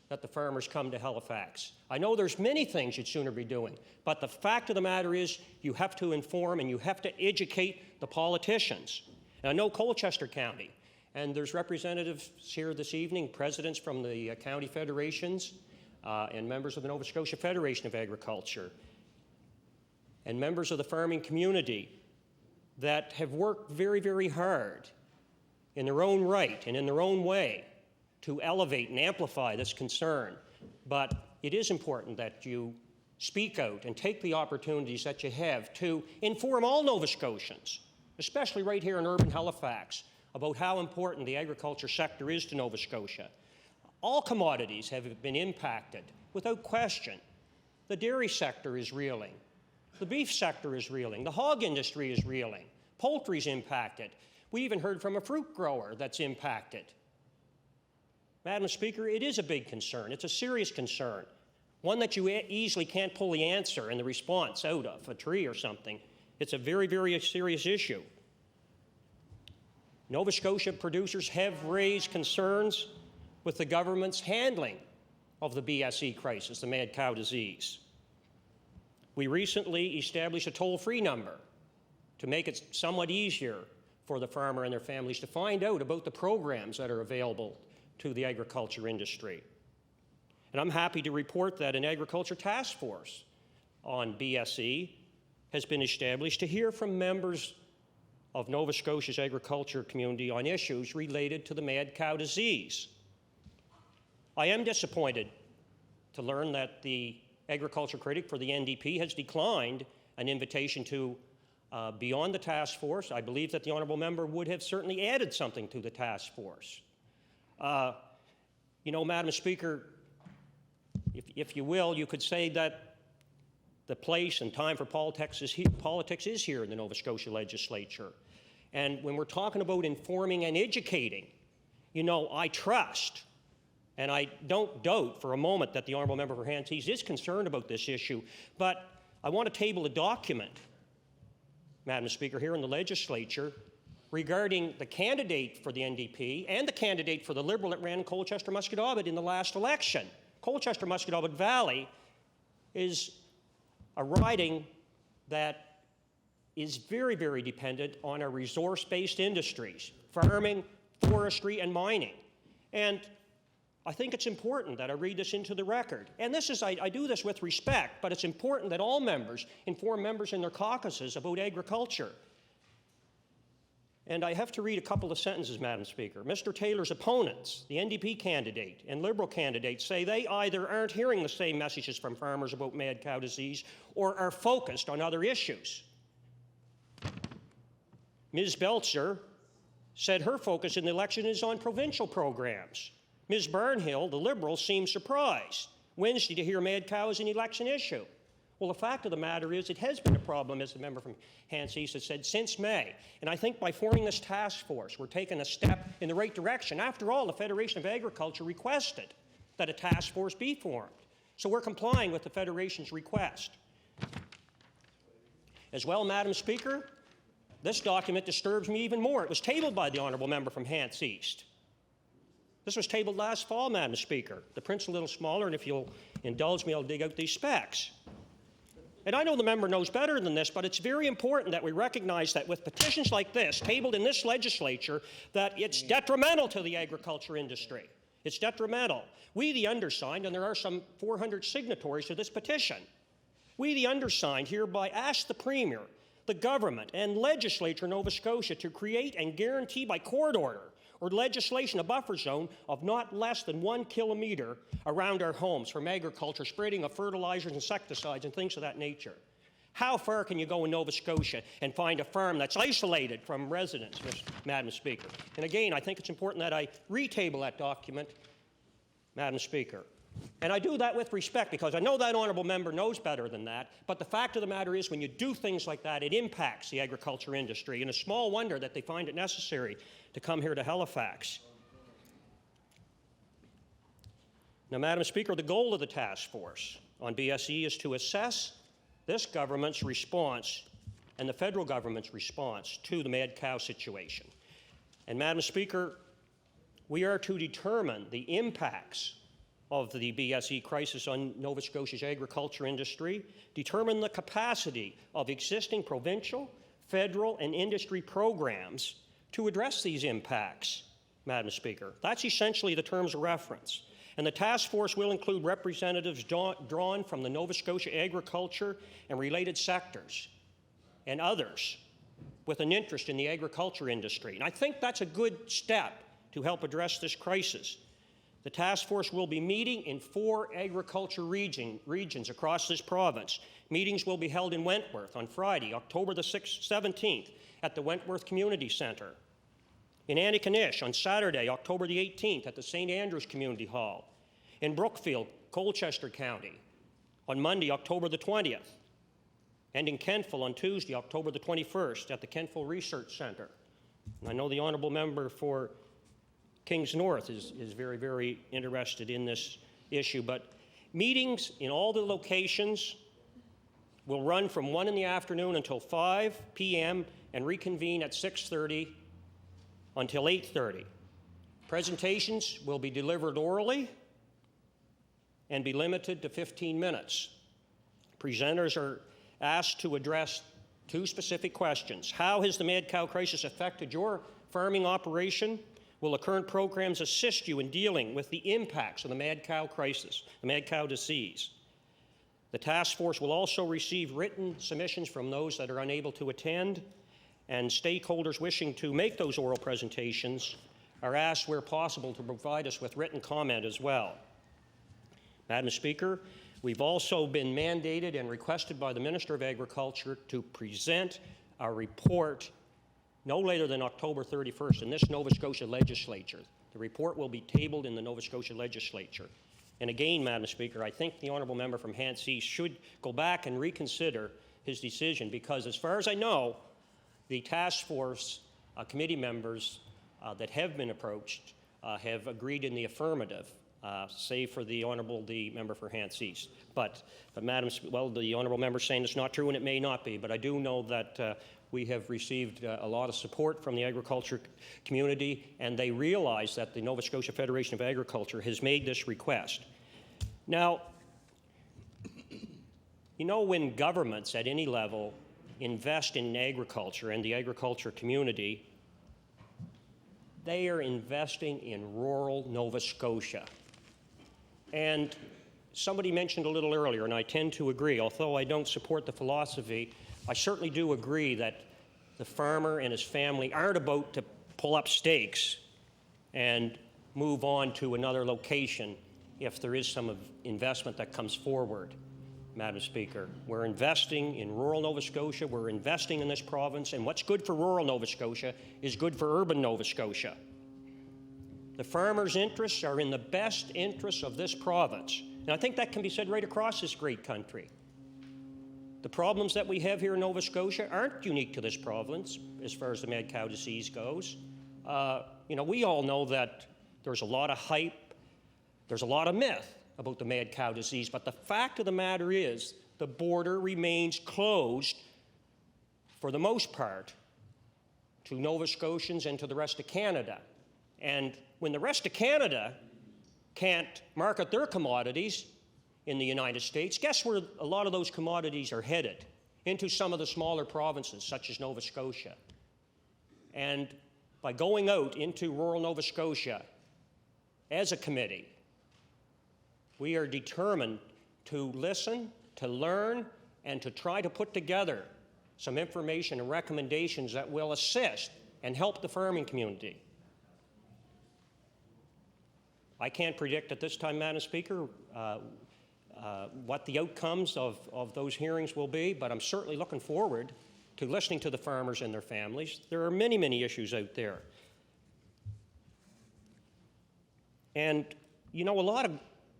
that the farmers come to Halifax. I know there's many things you'd sooner be doing, but the fact of the matter is you have to inform and you have to educate the politicians. And I know Colchester County, and there's representatives here this evening, presidents from the county federations, and members of the Nova Scotia Federation of Agriculture, and members of the farming community that have worked very, very hard in their own right and in their own way to elevate and amplify this concern. But it is important that you speak out and take the opportunities that you have to inform all Nova Scotians, especially right here in urban Halifax, about how important the agriculture sector is to Nova Scotia. All commodities have been impacted, without question. The dairy sector is reeling. The beef sector is reeling. The hog industry is reeling. Poultry's impacted. We even heard from a fruit grower that's impacted. Madam Speaker, it is a big concern. It's a serious concern, one that you easily can't pull the answer and the response out of a tree or something. It's a very, very serious issue. Nova Scotia producers have raised concerns with the government's handling of the BSE crisis, the mad cow disease. We recently established a toll-free number to make it somewhat easier for the farmer and their families to find out about the programs that are available to the agriculture industry. And I'm happy to report that an agriculture task force on BSE has been established to hear from members of Nova Scotia's agriculture community on issues related to the mad cow disease. I am disappointed to learn that the agriculture critic for the NDP has declined an invitation to beyond the task force. I believe that the honourable member would have certainly added something to the task force. You know, Madam Speaker, if you will, you could say that the place and time for politics is here in the Nova Scotia legislature. And when we're talking about informing and educating, you know, I trust, and I don't doubt for a moment that the honourable member for Hants East is concerned about this issue, but I want to table a document, Madam Speaker, here in the legislature regarding the candidate for the NDP and the candidate for the Liberal that ran in Colchester-Musquodoboit in the last election. Colchester-Musquodoboit Valley is a riding that is very, very dependent on our resource-based industries, farming, forestry, and mining. And I think it's important that I read this into the record. And this is, I do this with respect, but it's important that all members inform members in their caucuses about agriculture. And I have to read a couple of sentences, Madam Speaker. Mr. Taylor's opponents, the NDP candidate and Liberal candidate, say they either aren't hearing the same messages from farmers about mad cow disease or are focused on other issues. Ms. Belcher said her focus in the election is on provincial programs. Ms. Barnhill, the Liberal, seemed surprised Wednesday to hear mad cow is an election issue. Well, the fact of the matter is it has been a problem, as the member from Hants East has said, since May. And I think by forming this task force, we're taking a step in the right direction. After all, the Federation of Agriculture requested that a task force be formed. So we're complying with the Federation's request. As well, Madam Speaker, this document disturbs me even more. It was tabled by the honourable member from Hants East. This was tabled last fall, Madam Speaker. The print's a little smaller, and if you'll indulge me, I'll dig out these specs. And I know the member knows better than this, but it's very important that we recognize that with petitions like this, tabled in this legislature, that it's detrimental to the agriculture industry. It's detrimental. We, the undersigned, and there are some 400 signatories to this petition, we, the undersigned, hereby ask the Premier, the government, and legislature of Nova Scotia to create and guarantee by court order or legislation a buffer zone of not less than 1 kilometre around our homes from agriculture, spreading of fertilizers, insecticides, and things of that nature. How far can you go in Nova Scotia and find a farm that's isolated from residents, Madam Speaker? And again, I think it's important that I retable that document, Madam Speaker. And I do that with respect because I know that honourable member knows better than that, but the fact of the matter is when you do things like that, it impacts the agriculture industry, and it's small wonder that they find it necessary to come here to Halifax. Now, Madam Speaker, the goal of the task force on BSE is to assess this government's response and the federal government's response to the mad cow situation. And, Madam Speaker, we are to determine the impacts of the BSE crisis on Nova Scotia's agriculture industry, determine the capacity of existing provincial, federal, and industry programs to address these impacts, Madam Speaker. That's essentially the terms of reference. And the task force will include representatives drawn from the Nova Scotia agriculture and related sectors and others with an interest in the agriculture industry. And I think that's a good step to help address this crisis. The task force will be meeting in 4 agriculture regions across this province. Meetings will be held in Wentworth on Friday, October the 17th, at the Wentworth Community Centre. In Antigonish on Saturday, October the 18th, at the St. Andrews Community Hall. In Brookfield, Colchester County, on Monday, October the 20th. And in Kentville on Tuesday, October the 21st, at the Kentville Research Centre. And I know the honourable member for Kings North is very, very interested in this issue, but meetings in all the locations will run from 1 in the afternoon until 5 p.m. and reconvene at 6:30 until 8:30. Presentations will be delivered orally and be limited to 15 minutes. Presenters are asked to address 2 specific questions. How has the mad cow crisis affected your farming operation? Will the current programs assist you in dealing with the impacts of the mad cow crisis, the mad cow disease? The task force will also receive written submissions from those that are unable to attend, and stakeholders wishing to make those oral presentations are asked, where possible, to provide us with written comment as well. Madam Speaker, we've also been mandated and requested by the Minister of Agriculture to present a report no later than October 31st in this Nova Scotia legislature. The report will be tabled in the Nova Scotia legislature. And again, Madam Speaker, I think the honourable member from Hants East should go back and reconsider his decision, because as far as I know, the task force committee members that have been approached have agreed in the affirmative, save for the member for Hants East. But Madam, well, the honourable member is saying it's not true, and it may not be, but I do know that we have received a lot of support from the agriculture community, and they realize that the Nova Scotia Federation of Agriculture has made this request. Now, you know, when governments at any level invest in agriculture and the agriculture community, they are investing in rural Nova Scotia. And somebody mentioned a little earlier, and I tend to agree, although I don't support the philosophy, I certainly do agree that the farmer and his family aren't about to pull up stakes and move on to another location if there is some investment that comes forward, Madam Speaker. We're investing in rural Nova Scotia, we're investing in this province, and what's good for rural Nova Scotia is good for urban Nova Scotia. The farmers' interests are in the best interests of this province. And I think that can be said right across this great country. The problems that we have here in Nova Scotia aren't unique to this province as far as the mad cow disease goes. You know, we all know that there's a lot of hype, there's a lot of myth about the mad cow disease, but the fact of the matter is the border remains closed for the most part to Nova Scotians and to the rest of Canada. And when the rest of Canada can't market their commodities in the United States, guess where a lot of those commodities are headed? Into some of the smaller provinces, such as Nova Scotia. And by going out into rural Nova Scotia as a committee, we are determined to listen, to learn, and to try to put together some information and recommendations that will assist and help the farming community. I can't predict at this time, Madam Speaker, what the outcomes of those hearings will be, but I'm certainly looking forward to listening to the farmers and their families. There are many, many issues out there. And, you know, a lot of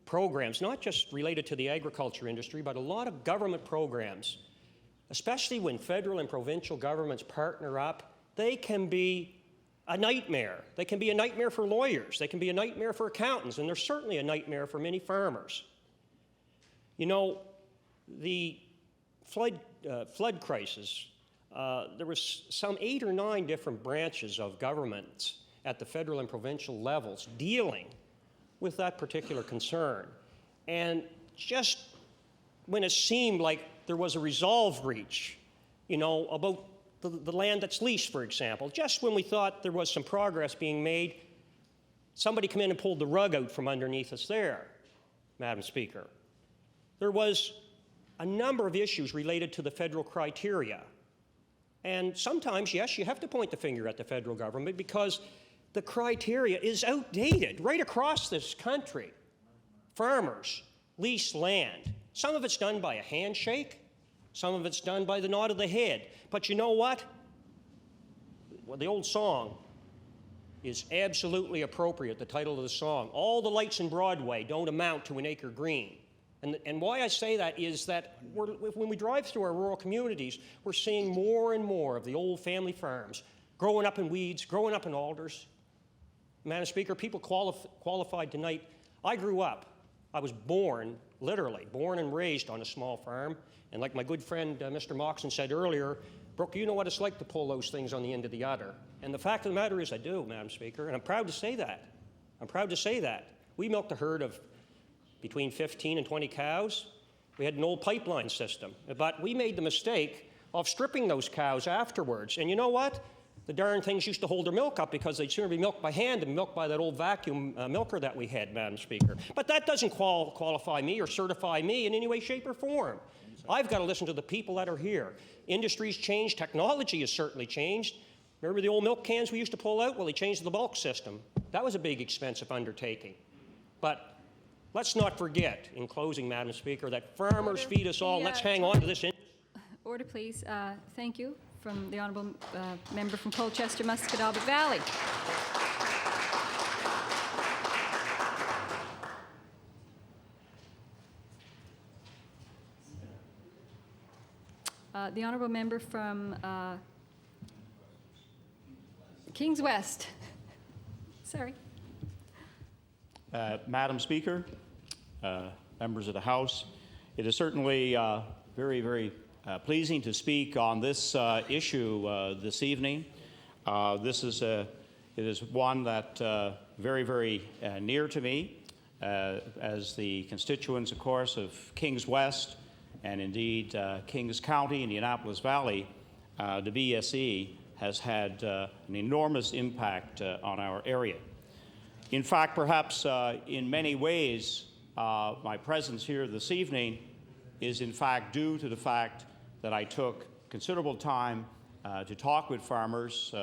programs, not just related to the agriculture industry, but a lot of government programs, especially when federal and provincial governments partner up, they can be a nightmare. They can be a nightmare for lawyers. They can be a nightmare for accountants, and they're certainly a nightmare for many farmers. You know, the flood crisis, there was some 8 or 9 different branches of governments at the federal and provincial levels dealing with that particular concern. And just when it seemed like there was a resolve reach, you know, about the land that's leased, for example, just when we thought there was some progress being made, somebody came in and pulled the rug out from underneath us there, Madam Speaker. There was a number of issues related to the federal criteria. And sometimes, yes, you have to point the finger at the federal government because the criteria is outdated right across this country. Farmers lease land. Some of it's done by a handshake. Some of it's done by the nod of the head. But you know what? Well, the old song is absolutely appropriate, the title of the song. All the lights in Broadway don't amount to an acre green. And why I say that is that when we drive through our rural communities, we're seeing more and more of the old family farms growing up in weeds, growing up in alders. Madam Speaker, people qualified tonight. I grew up. I was born, literally, born and raised on a small farm. And like my good friend Mr. Moxon said earlier, Brooke, you know what it's like to pull those things on the end of the udder. And the fact of the matter is I do, Madam Speaker, and I'm proud to say that. I'm proud to say that. We milked a herd of between 15 and 20 cows. We had an old pipeline system. But we made the mistake of stripping those cows afterwards. And you know what? The darn things used to hold their milk up because they'd sooner be milked by hand than milked by that old vacuum milker that we had, Madam Speaker. But that doesn't qualify me or certify me in any way, shape, or form. I've got to listen to the people that are here. Industry's changed. Technology has certainly changed. Remember the old milk cans we used to pull out? Well, they changed the bulk system. That was a big, expensive undertaking. But let's not forget, in closing, Madam Speaker, that farmers feed us all. Let's hang on to this. Order, please. Thank you. From the Honourable Member from Colchester, Muscat-Albert Valley. The Honourable Member from Kings West. Sorry. Madam Speaker, members of the House, it is certainly very, very pleasing to speak on this issue this evening. It is one that very, very near to me, as the constituents, of course, of Kings West and indeed Kings County in the Annapolis Valley. The BSE has had an enormous impact on our area. In fact, perhaps in many ways, my presence here this evening is in fact due to the fact that I took considerable time to talk with farmers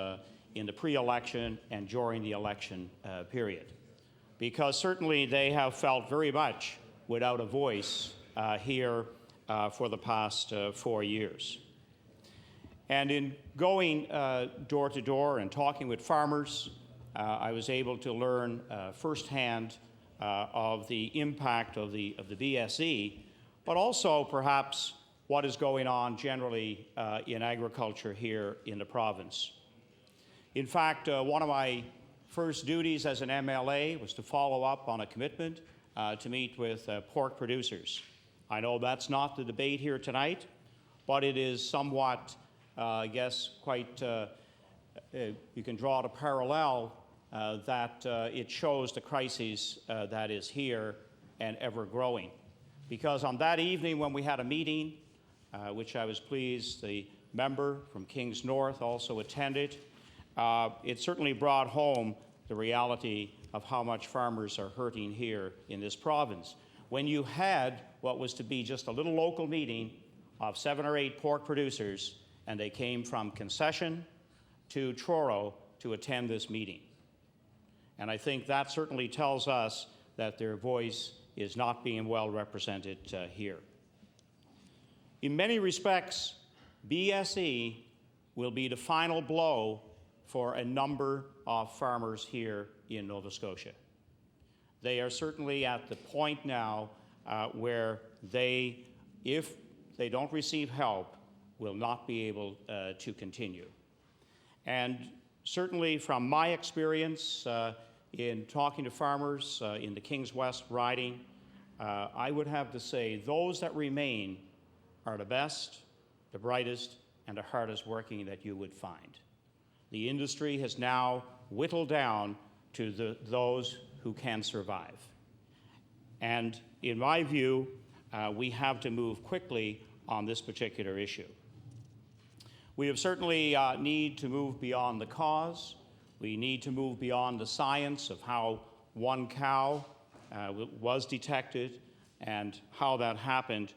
in the pre-election and during the election period. Because certainly they have felt very much without a voice here for the past 4 years. And in going door to door and talking with farmers, I was able to learn firsthand of the impact of the BSE, but also perhaps what is going on generally in agriculture here in the province. In fact, one of my first duties as an MLA was to follow up on a commitment to meet with pork producers. I know that's not the debate here tonight, but it is somewhat, I guess, quite, you can draw the parallel that it shows the crisis that is here and ever growing. Because on that evening when we had a meeting, which I was pleased the member from Kings North also attended, it certainly brought home the reality of how much farmers are hurting here in this province. When you had what was to be just a little local meeting of 7 or 8 pork producers, and they came from Concession to Truro to attend this meeting. And I think that certainly tells us that their voice is not being well represented here. In many respects, BSE will be the final blow for a number of farmers here in Nova Scotia. They are certainly at the point now where they, if they don't receive help, will not be able to continue. And certainly from my experience in talking to farmers in the Kings West riding, I would have to say those that remain are the best, the brightest, and the hardest working that you would find. The industry has now whittled down to those who can survive. And in my view, we have to move quickly on this particular issue. We have certainly need to move beyond the cause. We need to move beyond the science of how one cow was detected and how that happened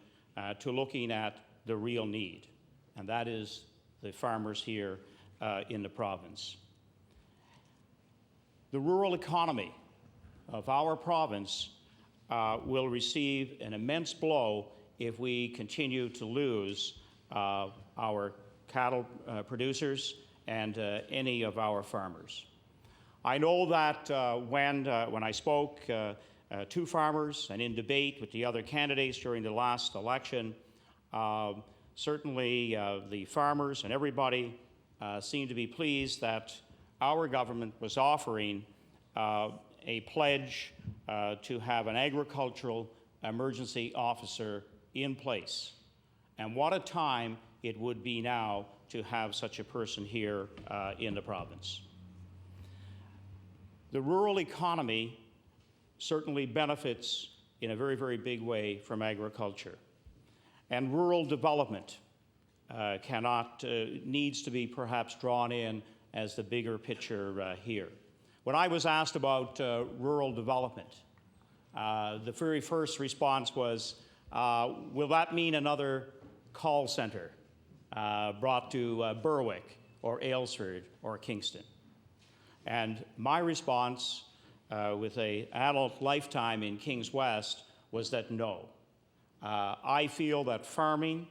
to looking at the real need, and that is the farmers here in the province. The rural economy of our province will receive an immense blow if we continue to lose our cattle producers and any of our farmers. I know that when I spoke to farmers and in debate with the other candidates during the last election, certainly the farmers and everybody seemed to be pleased that our government was offering a pledge to have an agricultural emergency officer in place. And what a time it would be now to have such a person here in the province. The rural economy certainly benefits in a very, very big way from agriculture. And rural development needs to be perhaps drawn in as the bigger picture here. When I was asked about rural development, the very first response was, will that mean another call center brought to Berwick or Aylesford or Kingston? And my response with an adult lifetime in Kings West was that no. I feel that farming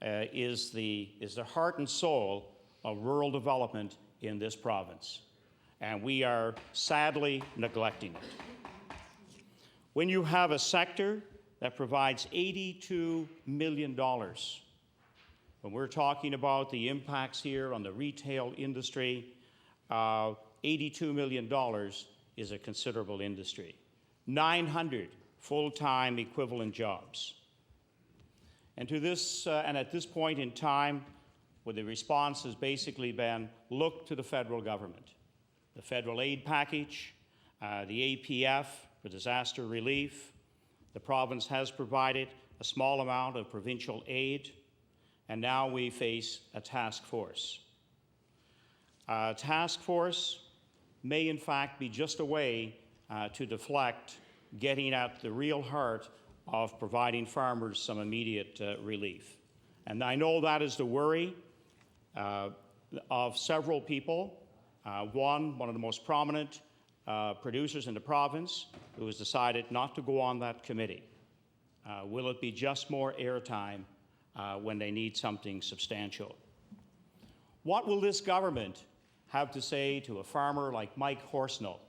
is the heart and soul of rural development in this province, and we are sadly neglecting it. When you have a sector that provides $82 million, when we're talking about the impacts here on the retail industry, $82 million is a considerable industry. 900 full-time equivalent jobs. And at this point in time, where the response has basically been, look to the federal government. The federal aid package, the APF for disaster relief. The province has provided a small amount of provincial aid, and now we face a task force. A task force may in fact be just a way to deflect getting at the real heart of providing farmers some immediate relief. And I know that is the worry of several people. One of the most prominent producers in the province who has decided not to go on that committee. Will it be just more airtime when they need something substantial? What will this government have to say to a farmer like Mike Horsnell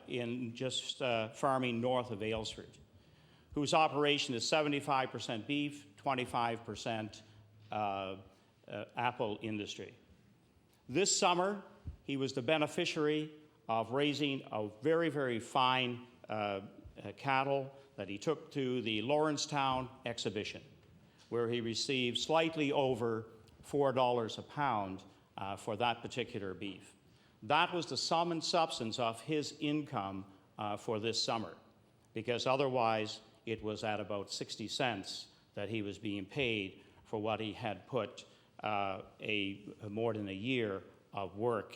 in just farming north of Aylesford, whose operation is 75% beef, 25% apple industry? This summer, he was the beneficiary of raising a very, very fine cattle that he took to the Lawrencetown exhibition, where he received slightly over $4 a pound for that particular beef. That was the sum and substance of his income for this summer, because otherwise it was at about 60 cents that he was being paid for what he had put more than a year of work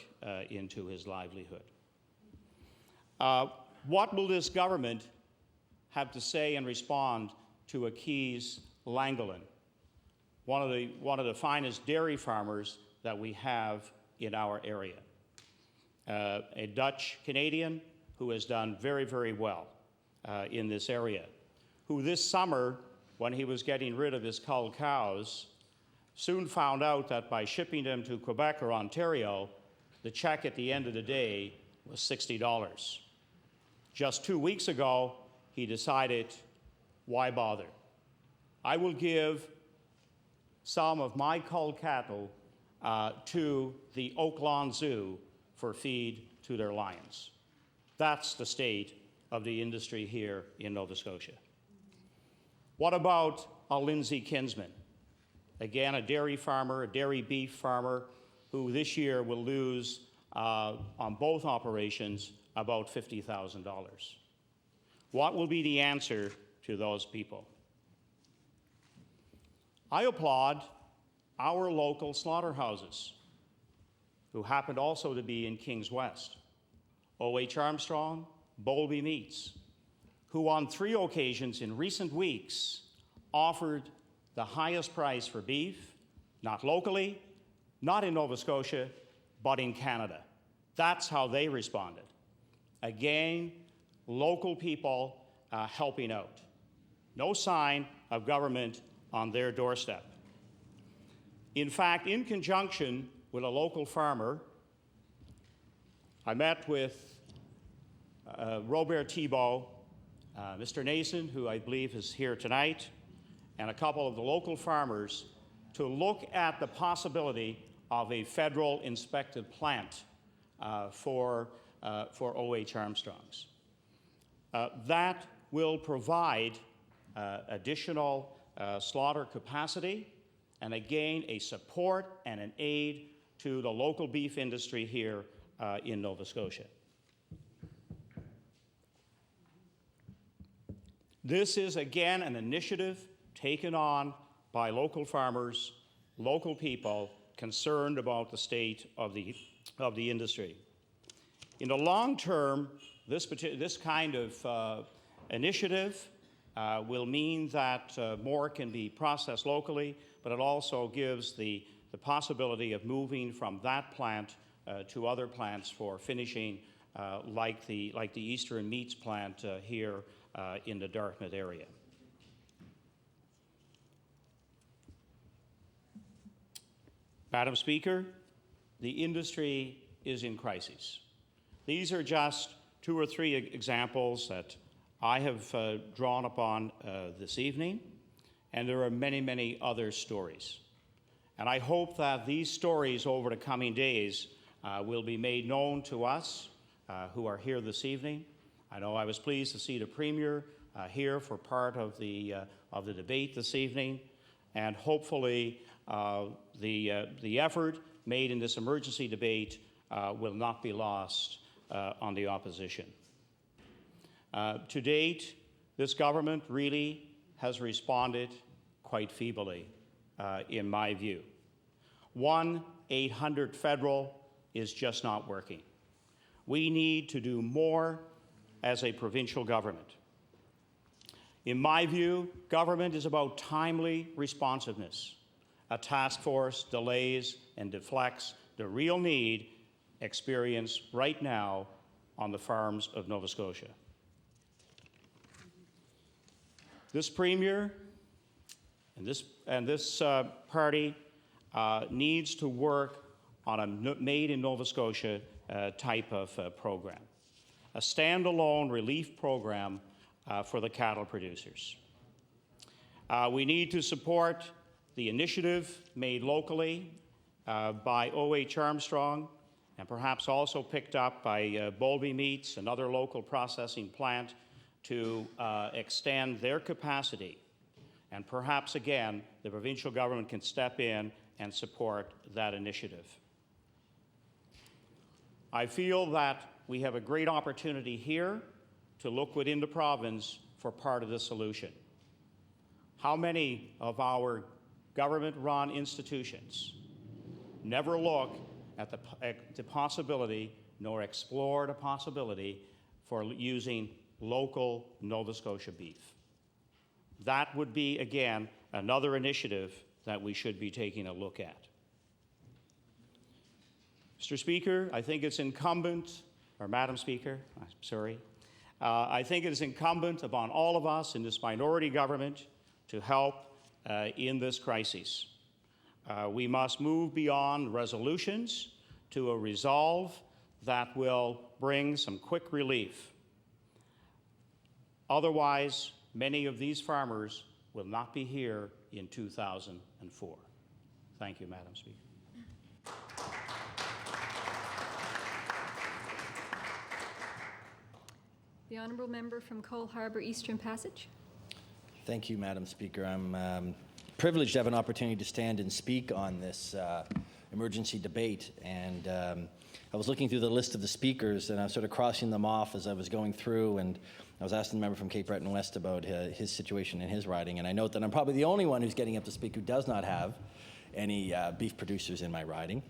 into his livelihood. What will this government have to say and respond to Akis Langolin, one of the finest dairy farmers that we have in our area? A Dutch Canadian who has done very, very well in this area, who this summer, when he was getting rid of his cull cows, soon found out that by shipping them to Quebec or Ontario, the check at the end of the day was $60. Just 2 weeks ago, he decided, why bother? I will give some of my cull cattle to the Oaklawn Zoo for feed to their lions. That's the state of the industry here in Nova Scotia. What about a Lindsay Kinsman? Again, a dairy farmer, a dairy beef farmer, who this year will lose on both operations about $50,000. What will be the answer to those people? I applaud our local slaughterhouses, who happened also to be in Kings West. O.H. Armstrong, Bowlby Meats, who on 3 occasions in recent weeks offered the highest price for beef, not locally, not in Nova Scotia, but in Canada. That's how they responded. Again, local people helping out. No sign of government on their doorstep. In fact, in conjunction with a local farmer, I met with Robert Thibault, Mr. Nason, who I believe is here tonight, and a couple of the local farmers to look at the possibility of a federal inspected plant for O.H. Armstrong's. That will provide additional slaughter capacity, and again, a support and an aid to the local beef industry here in Nova Scotia. This is, again, an initiative taken on by local farmers, local people concerned about the state of the industry. In the long term, this kind of initiative will mean that more can be processed locally, but it also gives the possibility of moving from that plant to other plants for finishing, like the Eastern Meats plant here in the Dartmouth area. Madam Speaker, the industry is in crisis. These are just 2 or 3 examples that I have drawn upon this evening, and there are many, many other stories. And I hope that these stories over the coming days will be made known to us who are here this evening. I know I was pleased to see the Premier here for part of the debate this evening, and hopefully the effort made in this emergency debate will not be lost on the opposition. To date, this government really has responded quite feebly, in my view. 1-800 federal is just not working. We need to do more as a provincial government. In my view, government is about timely responsiveness. A task force delays and deflects the real need experienced right now on the farms of Nova Scotia. This Premier and this party needs to work on a made in Nova Scotia type of program, a standalone relief program for the cattle producers. We need to support the initiative made locally by O.H. Armstrong and perhaps also picked up by Bowlby Meats, another local processing plant, to extend their capacity. And perhaps, again, the provincial government can step in and support that initiative. I feel that we have a great opportunity here to look within the province for part of the solution. How many of our government-run institutions never look at the possibility nor explore the possibility for using local Nova Scotia beef? That would be, again, another initiative that we should be taking a look at. Mr. Speaker, I think it's incumbent, or Madam Speaker, I'm sorry, I think it is incumbent upon all of us in this minority government to help in this crisis. We must move beyond resolutions to a resolve that will bring some quick relief. Otherwise, many of these farmers will not be here in 2004. Thank you, Madam Speaker. The honourable member from Cole Harbour Eastern Passage. Thank you, Madam Speaker. I'm privileged to have an opportunity to stand and speak on this emergency debate. And I was looking through the list of the speakers, and I was sort of crossing them off as I was going through, and I was asking the member from Cape Breton West about his situation in his riding, and I note that I'm probably the only one who's getting up to speak who does not have any beef producers in my riding.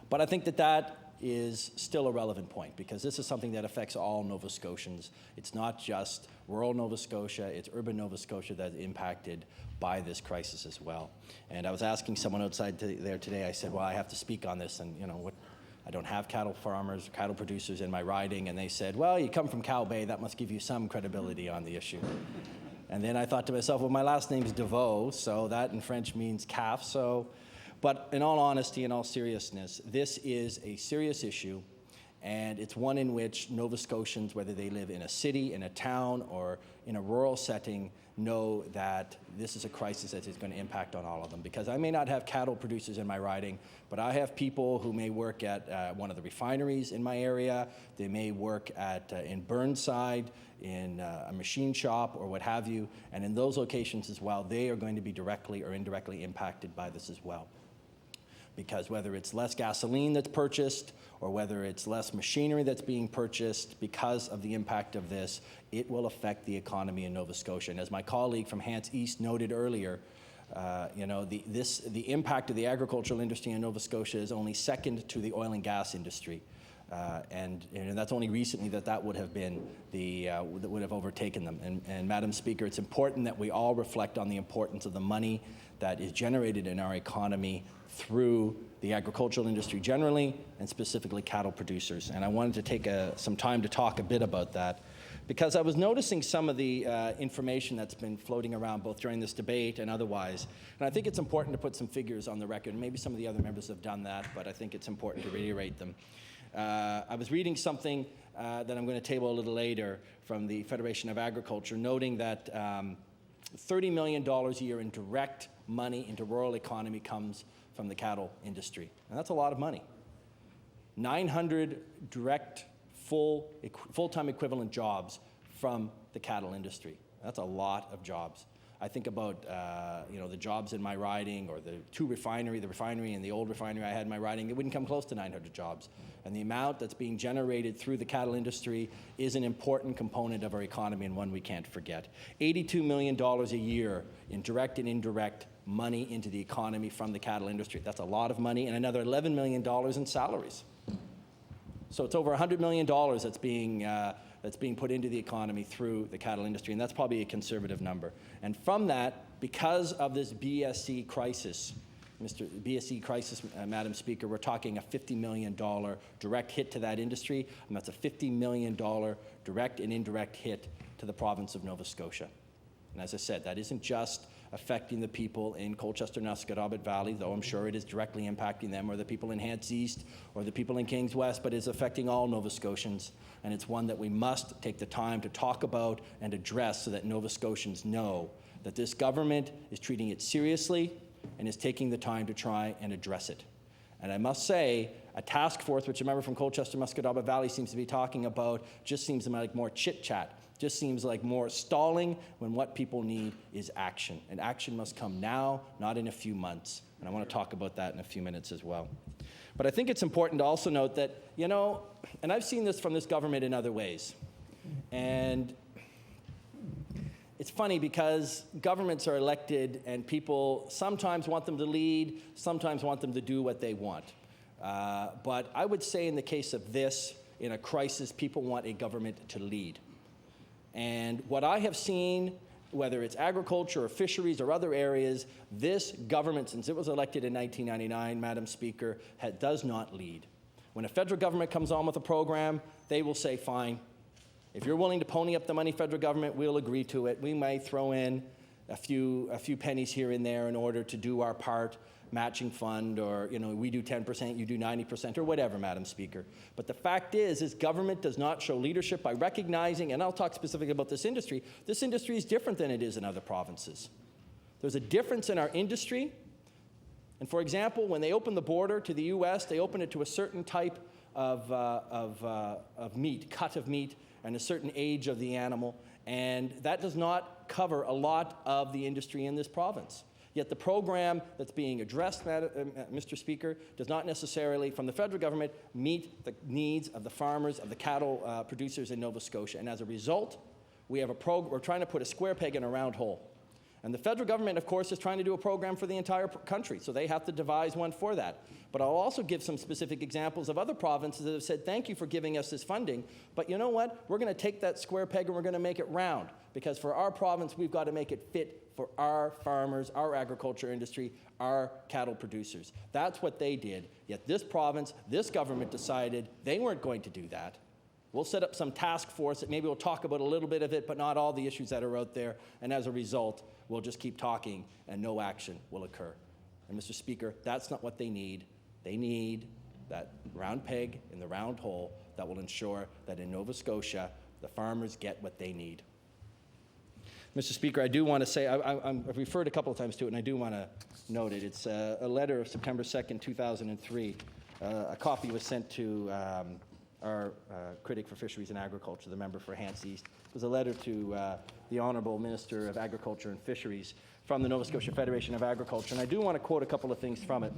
But I think that is still a relevant point, because this is something that affects all Nova Scotians. It's not just rural Nova Scotia, it's urban Nova Scotia that's impacted by this crisis as well. And I was asking someone outside there today, I said, well, I have to speak on this, and I don't have cattle farmers, cattle producers in my riding, and they said, well, you come from Cow Bay, that must give you some credibility on the issue. And then I thought to myself, well, my last name's DeVoe, so that in French means calf, but in all honesty, in all seriousness, this is a serious issue, and it's one in which Nova Scotians, whether they live in a city, in a town, or in a rural setting, know that this is a crisis that is going to impact on all of them. Because I may not have cattle producers in my riding, but I have people who may work at one of the refineries in my area. They may work in Burnside, in a machine shop, or what have you. And in those locations as well, they are going to be directly or indirectly impacted by this as well. Because whether it's less gasoline that's purchased or whether it's less machinery that's being purchased because of the impact of this, it will affect the economy in Nova Scotia. And as my colleague from Hants East noted earlier, the impact of the agricultural industry in Nova Scotia is only second to the oil and gas industry. And that's only recently that would have been that would have overtaken them. And Madam Speaker, it's important that we all reflect on the importance of the money that is generated in our economy through the agricultural industry generally, and specifically cattle producers. And I wanted to take some time to talk a bit about that, because I was noticing some of the information that's been floating around both during this debate and otherwise. And I think it's important to put some figures on the record. And maybe some of the other members have done that, but I think it's important to reiterate them. I was reading something that I'm going to table a little later from the Federation of Agriculture, noting that $30 million a year in direct money into rural economy comes from the cattle industry. And that's a lot of money. 900 direct full-time equivalent jobs from the cattle industry. That's a lot of jobs. I think about the jobs in my riding, or the refinery and the old refinery I had in my riding, it wouldn't come close to 900 jobs. And the amount that's being generated through the cattle industry is an important component of our economy, and one we can't forget. $82 million a year in direct and indirect money into the economy from the cattle industry. That's a lot of money, and another $11 million in salaries. So it's over $100 million that's being put into the economy through the cattle industry, and that's probably a conservative number. And from that, because of this BSE crisis, Madam Speaker, we're talking a $50 million direct hit to that industry, and that's a $50 million direct and indirect hit to the province of Nova Scotia. And as I said, that isn't just affecting the people in Colchester, Musquodoboit Valley, though I'm sure it is directly impacting them, or the people in Hants East, or the people in Kings West, but it's affecting all Nova Scotians. And it's one that we must take the time to talk about and address, so that Nova Scotians know that this government is treating it seriously and is taking the time to try and address it. And I must say, a task force, which a member from Colchester, Musquodoboit Valley seems to be talking about, just seems like more chit-chat. Just seems like more stalling, when what people need is action. And action must come now, not in a few months. And I want to talk about that in a few minutes as well. But I think it's important to also note that, and I've seen this from this government in other ways. And it's funny, because governments are elected and people sometimes want them to lead, sometimes want them to do what they want. But I would say in the case of this, in a crisis, people want a government to lead. And what I have seen, whether it's agriculture or fisheries or other areas, this government, since it was elected in 1999, Madam Speaker, does not lead. When a federal government comes on with a program, they will say, fine, if you're willing to pony up the money, federal government, we'll agree to it. We may throw in a few pennies here and there in order to do our part, matching fund, or we do 10%, you do 90%, or whatever, Madam Speaker. But the fact is government does not show leadership by recognizing, and I'll talk specifically about this industry is different than it is in other provinces. There's a difference in our industry. And for example, when they open the border to the US, they open it to a certain type of meat, cut of meat, and a certain age of the animal, and that does not cover a lot of the industry in this province. Yet the program that's being addressed, Mr. Speaker, does not necessarily, from the federal government, meet the needs of the farmers, of the cattle producers in Nova Scotia. And as a result, we're trying to put a square peg in a round hole. And the federal government, of course, is trying to do a program for the entire country, so they have to devise one for that. But I'll also give some specific examples of other provinces that have said, thank you for giving us this funding, but you know what? We're going to take that square peg and we're going to make it round, because for our province, we've got to make it fit for our farmers, our agriculture industry, our cattle producers. That's what they did. Yet this province, this government decided they weren't going to do that. We'll set up some task force that maybe we'll talk about a little bit of it, but not all the issues that are out there. And as a result, we'll just keep talking and no action will occur. And Mr. Speaker, that's not what they need. They need that round peg in the round hole that will ensure that in Nova Scotia, the farmers get what they need. Mr. Speaker, I do want to say, I've referred a couple of times to it, and I do want to note it. It's a letter of September 2nd, 2003. A copy was sent to our critic for Fisheries and Agriculture, the member for Hants East. It was a letter to the Honourable Minister of Agriculture and Fisheries from the Nova Scotia Federation of Agriculture, and I do want to quote a couple of things from it.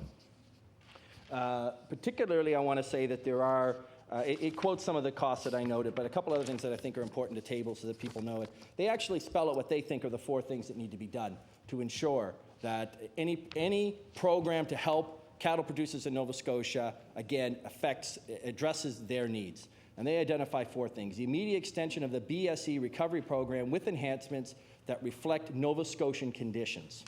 Particularly, I want to say that there are, it quotes some of the costs that I noted, but a couple other things that I think are important to table so that people know it. They actually spell out what they think are the 4 things that need to be done to ensure that any program to help cattle producers in Nova Scotia, again, addresses their needs. And they identify 4 things. The immediate extension of the BSE recovery program with enhancements that reflect Nova Scotian conditions.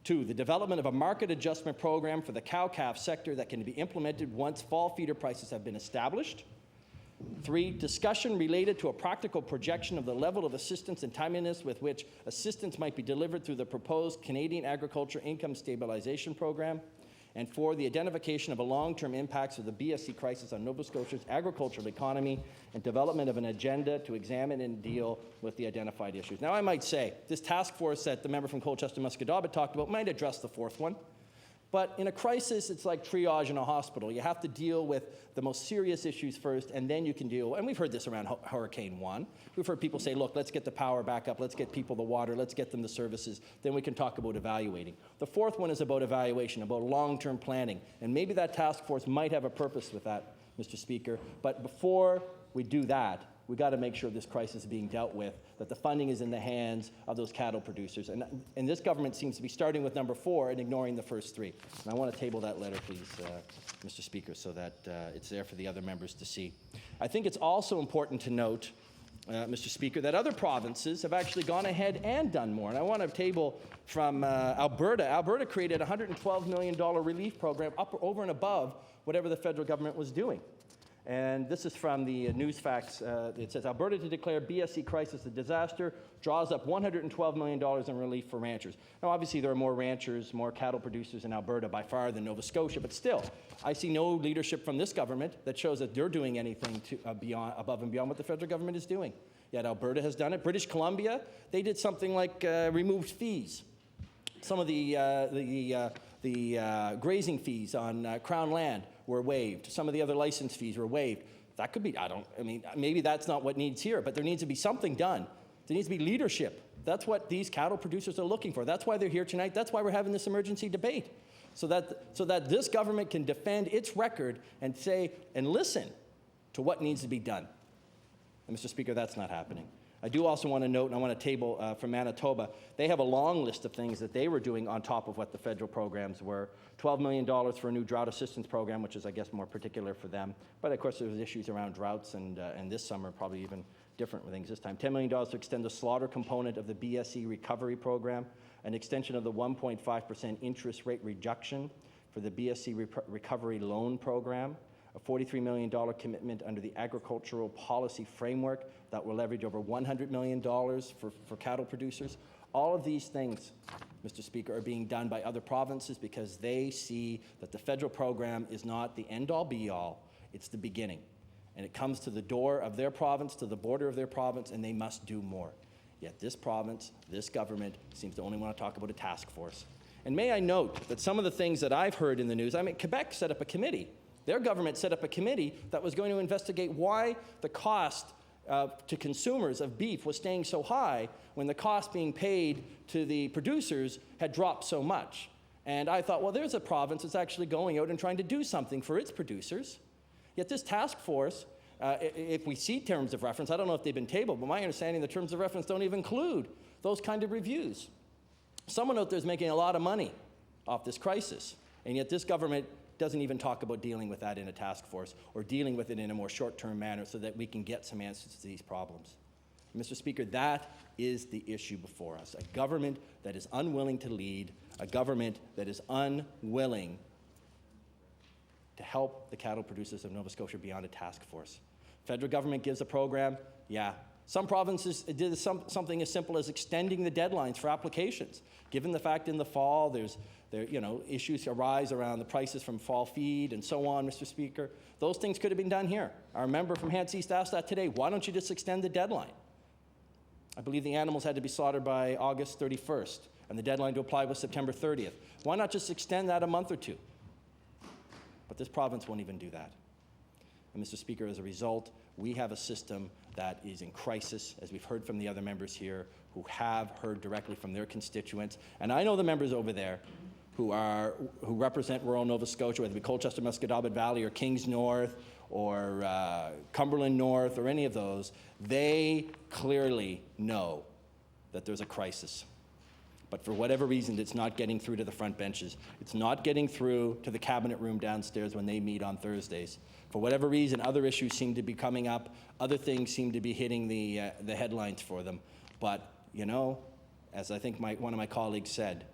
2, the development of a market adjustment program for the cow-calf sector that can be implemented once fall feeder prices have been established. 3, discussion related to a practical projection of the level of assistance and timeliness with which assistance might be delivered through the proposed Canadian Agriculture Income Stabilization Program. And 4, the identification of the long-term impacts of the BSE crisis on Nova Scotia's agricultural economy and development of an agenda to examine and deal with the identified issues. Now, I might say, this task force that the member from Colchester-Musquedoba talked about might address the 4th one. But in a crisis, it's like triage in a hospital. You have to deal with the most serious issues first, and then you can deal, and we've heard this around Hurricane Juan. We've heard people say, look, let's get the power back up, let's get people the water, let's get them the services, then we can talk about evaluating. The 4th one is about evaluation, about long-term planning, and maybe that task force might have a purpose with that, Mr. Speaker. But before we do that, we've got to make sure this crisis is being dealt with, that the funding is in the hands of those cattle producers. And this government seems to be starting with number 4 and ignoring the first 3. And I want to table that letter, please, Mr. Speaker, so that it's there for the other members to see. I think it's also important to note, Mr. Speaker, that other provinces have actually gone ahead and done more. And I want to table from Alberta. Alberta created a $112 million relief program over and above whatever the federal government was doing. And this is from the Newsfax. It says, Alberta to declare BSE crisis a disaster, draws up $112 million in relief for ranchers. Now, obviously, there are more ranchers, more cattle producers in Alberta by far than Nova Scotia, but still, I see no leadership from this government that shows that they're doing anything to, above and beyond what the federal government is doing. Yet Alberta has done it. British Columbia, they did something like removed fees. Some of the grazing fees on Crown land were waived. Some of the other license fees were waived. That could be, maybe that's not what needs here, but there needs to be something done. There needs to be leadership. That's what these cattle producers are looking for. That's why they're here tonight. That's why we're having this emergency debate. So that this government can defend its record and say, and listen to what needs to be done. And Mr. Speaker, that's not happening. I do also want to note, and I want to table from Manitoba, they have a long list of things that they were doing on top of what the federal programs were. $12 million for a new drought assistance program, which is, I guess, more particular for them. But, of course, there was issues around droughts, and this summer probably even different things this time. $10 million to extend the slaughter component of the BSE recovery program, an extension of the 1.5% interest rate reduction for the BSE recovery loan program, a $43 million commitment under the agricultural policy framework that will leverage over $100 million for cattle producers. All of these things, Mr. Speaker, are being done by other provinces because they see that the federal program is not the end-all, be-all. It's the beginning. And it comes to the door of their province, to the border of their province, and they must do more. Yet this province, this government, seems to only want to talk about a task force. And may I note that some of the things that I've heard in the news, Quebec set up a committee. Their government set up a committee that was going to investigate why the cost to consumers of beef was staying so high when the cost being paid to the producers had dropped so much. And I thought, well, there's a province that's actually going out and trying to do something for its producers. Yet this task force, if we see terms of reference, I don't know if they've been tabled, but my understanding the terms of reference don't even include those kind of reviews. Someone out there is making a lot of money off this crisis, and yet this government doesn't even talk about dealing with that in a task force or dealing with it in a more short-term manner so that we can get some answers to these problems. Mr. Speaker, that is the issue before us. A government that is unwilling to lead, a government that is unwilling to help the cattle producers of Nova Scotia beyond a task force. Federal government gives a program, yeah. Some provinces did something as simple as extending the deadlines for applications. Given the fact in the fall issues arise around the prices from fall feed and so on, Mr. Speaker, those things could have been done here. Our member from Hants East asked that today. Why don't you just extend the deadline? I believe the animals had to be slaughtered by August 31st, and the deadline to apply was September 30th. Why not just extend that a month or two? But this province won't even do that. And Mr. Speaker, as a result, we have a system that is in crisis, as we've heard from the other members here who have heard directly from their constituents. And I know the members over there who represent rural Nova Scotia, whether it be Colchester, Musquodoboit Valley, or Kings North, or Cumberland North, or any of those. They clearly know that there's a crisis. But for whatever reason, it's not getting through to the front benches. It's not getting through to the cabinet room downstairs when they meet on Thursdays. For whatever reason, other issues seem to be coming up. Other things seem to be hitting the headlines for them. But, you know, as I think one of my colleagues said,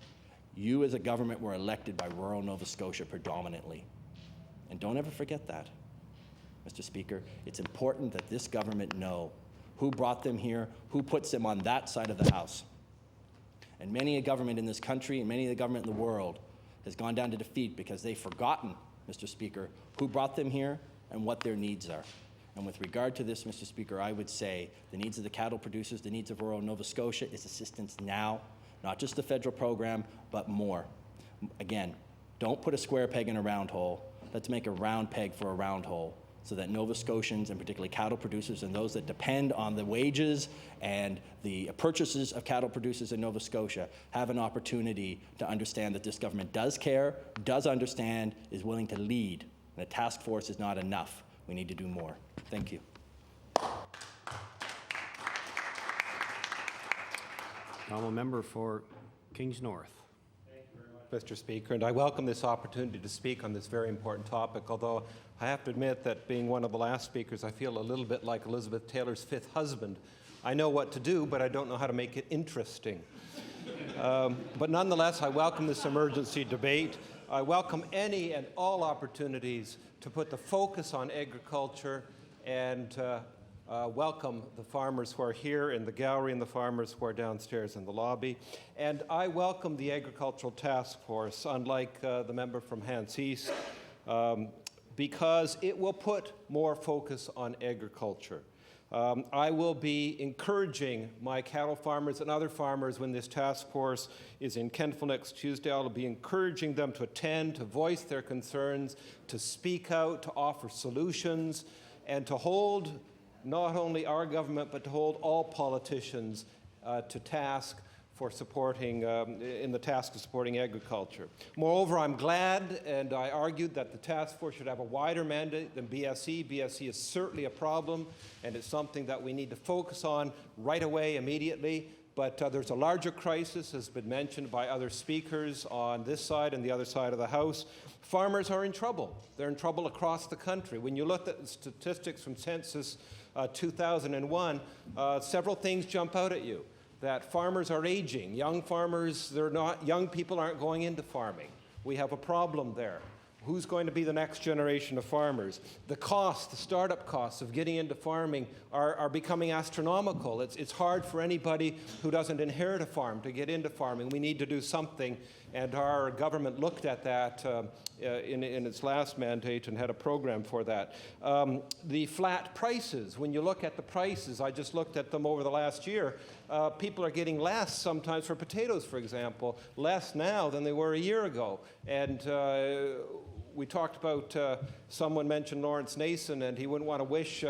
you as a government were elected by rural Nova Scotia predominantly. And don't ever forget that, Mr. Speaker. It's important that this government know who brought them here, who puts them on that side of the house. And many a government in this country and many of the government in the world has gone down to defeat because they've forgotten, Mr. Speaker, who brought them here and what their needs are. And with regard to this, Mr. Speaker, I would say the needs of the cattle producers, the needs of rural Nova Scotia is assistance now, not just the federal program, but more. Again, don't put a square peg in a round hole. Let's make a round peg for a round hole, so that Nova Scotians, and particularly cattle producers and those that depend on the wages and the purchases of cattle producers in Nova Scotia, have an opportunity to understand that this government does care, does understand, is willing to lead. And a task force is not enough. We need to do more. Thank you. Honourable member for Kings North. Mr. Speaker, and I welcome this opportunity to speak on this very important topic, although I have to admit that being one of the last speakers, I feel a little bit like Elizabeth Taylor's fifth husband. I know what to do, but I don't know how to make it interesting. But nonetheless, I welcome this emergency debate. I welcome any and all opportunities to put the focus on agriculture, and welcome the farmers who are here in the gallery and the farmers who are downstairs in the lobby. And I welcome the Agricultural Task Force, unlike the member from Hants East, because it will put more focus on agriculture. I will be encouraging my cattle farmers and other farmers when this task force is in Kentville next Tuesday. I'll be encouraging them to attend, to voice their concerns, to speak out, to offer solutions, and to hold not only our government, but to hold all politicians to task for supporting, in the task of supporting agriculture. Moreover, I'm glad, and I argued that the task force should have a wider mandate than BSE. BSE is certainly a problem, and it's something that we need to focus on right away, immediately. But there's a larger crisis, as has been mentioned by other speakers on this side and the other side of the House. Farmers are in trouble. They're in trouble across the country. When you look at the statistics from Census 2001, several things jump out at you. That farmers are aging. Young farmers, young people aren't going into farming. We have a problem there. Who's going to be the next generation of farmers? The costs, the startup costs of getting into farming are becoming astronomical. It's hard for anybody who doesn't inherit a farm to get into farming. We need to do something, and our government looked at that in its last mandate and had a program for that. The flat prices, when you look at the prices, I just looked at them over the last year, people are getting less sometimes for potatoes, for example, less now than they were a year ago. And we talked about, someone mentioned Lawrence Nason, and he wouldn't want to wish,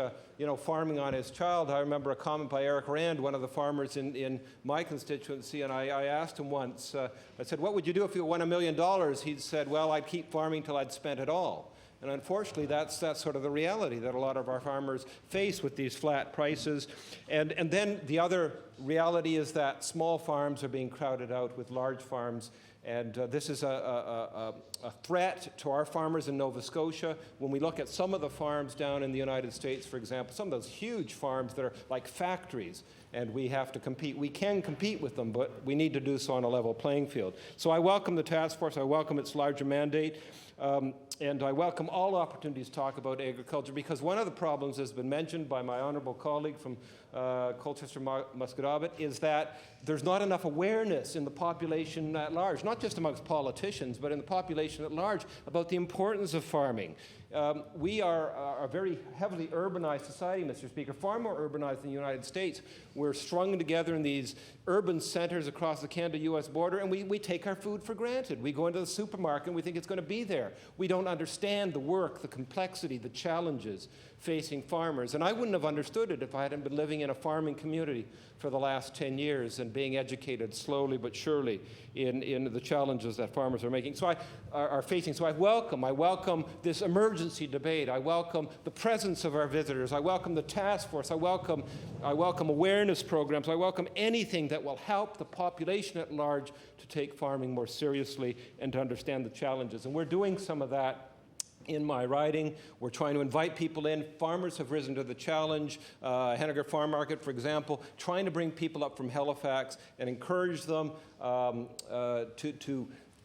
farming on his child. I remember a comment by Eric Rand, one of the farmers in my constituency, and I asked him once, I said, what would you do if you won $1 million? He said, well, I'd keep farming till I'd spent it all. And unfortunately, that's sort of the reality that a lot of our farmers face with these flat prices. And then the other reality is that small farms are being crowded out with large farms. And this is a threat to our farmers in Nova Scotia. When we look at some of the farms down in the United States, for example, some of those huge farms that are like factories, and we have to compete. We can compete with them, but we need to do so on a level playing field. So I welcome the task force. I welcome its larger mandate. And I welcome all opportunities to talk about agriculture, because one of the problems has been mentioned by my honourable colleague from Colchester Musquodoboit is that there's not enough awareness in the population at large, not just amongst politicians, but in the population at large, about the importance of farming. We are a very heavily urbanized society, Mr. Speaker, far more urbanized than the United States. We're strung together in these urban centers across the Canada-U.S. border, and we take our food for granted. We go into the supermarket and we think it's going to be there. We don't understand the work, the complexity, the challenges facing farmers. And I wouldn't have understood it if I hadn't been living in a farming community for the last 10 years and being educated slowly but surely in the challenges that farmers are making. So are facing. So I welcome this emergency debate. I welcome the presence of our visitors. I welcome the task force. I welcome awareness programs. I welcome anything that will help the population at large to take farming more seriously and to understand the challenges. And we're doing some of that in my riding. We're trying to invite people in. Farmers have risen to the challenge. Hennigar Farm Market, for example, trying to bring people up from Halifax and encourage them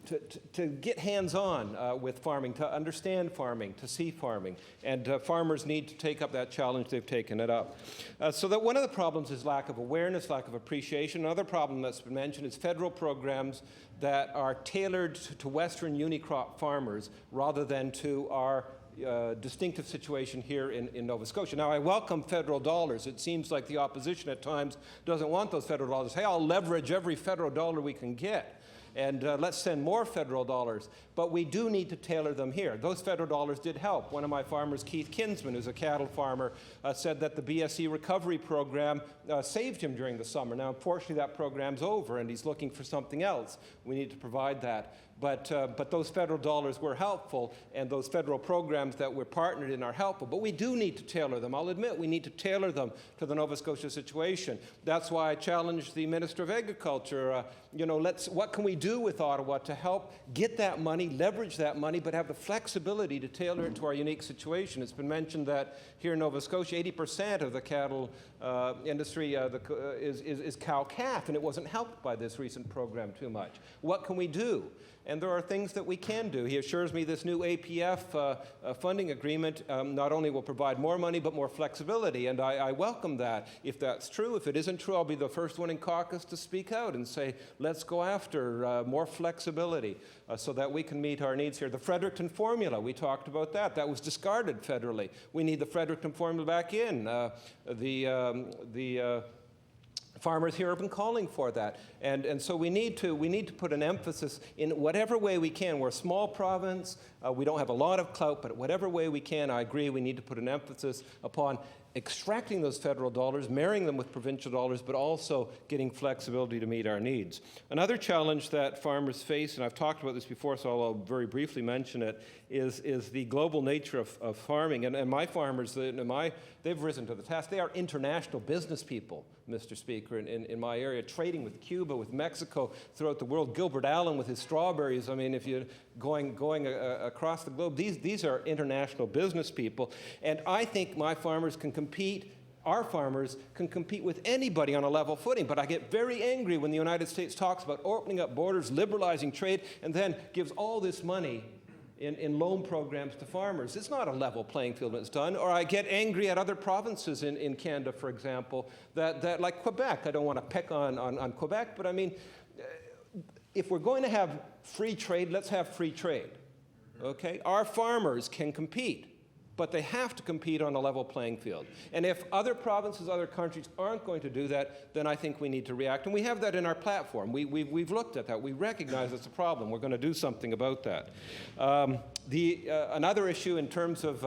to get hands-on with farming, to understand farming, to see farming. And farmers need to take up that challenge. They've taken it up. So that one of the problems is lack of awareness, lack of appreciation. Another problem that's been mentioned is federal programs that are tailored to Western unicrop farmers rather than to our distinctive situation here in Nova Scotia. Now, I welcome federal dollars. It seems like the opposition at times doesn't want those federal dollars. Hey, I'll leverage every federal dollar we can get, and let's send more federal dollars. But we do need to tailor them here. Those federal dollars did help. One of my farmers, Keith Kinsman, who's a cattle farmer, said that the BSE recovery program saved him during the summer. Now, unfortunately, that program's over, and he's looking for something else. We need to provide that. But those federal dollars were helpful, and those federal programs that we're partnered in are helpful. But we do need to tailor them. I'll admit we need to tailor them to the Nova Scotia situation. That's why I challenged the Minister of Agriculture. What can we do with Ottawa to help get that money, leverage that money, but have the flexibility to tailor it to our unique situation? It's been mentioned that here in Nova Scotia, 80% of the cattle industry is cow-calf, and it wasn't helped by this recent program too much. What can we do? And there are things that we can do. He assures me this new APF funding agreement not only will provide more money, but more flexibility. And I welcome that. If that's true, if it isn't true, I'll be the first one in caucus to speak out and say, let's go after more flexibility so that we can meet our needs here. The Fredericton formula, we talked about that. That was discarded federally. We need the Fredericton formula back in. Farmers here have been calling for that. And so we need to put an emphasis in whatever way we can. We're a small province. We don't have a lot of clout, but whatever way we can, I agree, we need to put an emphasis upon extracting those federal dollars, marrying them with provincial dollars, but also getting flexibility to meet our needs. Another challenge that farmers face, and I've talked about this before, so I'll very briefly mention it, is the global nature of farming. And my farmers, they've risen to the task. They are international business people, Mr. Speaker, in my area, trading with Cuba, with Mexico, throughout the world. Gilbert Allen with his strawberries. I mean, if you're going across the globe, these are international business people. And I think my farmers can compete. Our farmers can compete with anybody on a level footing, but I get very angry when the United States talks about opening up borders, liberalizing trade, and then gives all this money in loan programs to farmers. It's not a level playing field when it's done. Or I get angry at other provinces in Canada, for example, that like Quebec. I don't want to pick on Quebec, but I mean, if we're going to have free trade, let's have free trade. Okay? Our farmers can compete, but they have to compete on a level playing field. And if other provinces, other countries aren't going to do that, then I think we need to react. And we have that in our platform. We've looked at that. We recognize it's a problem. We're going to do something about that. Another issue in terms of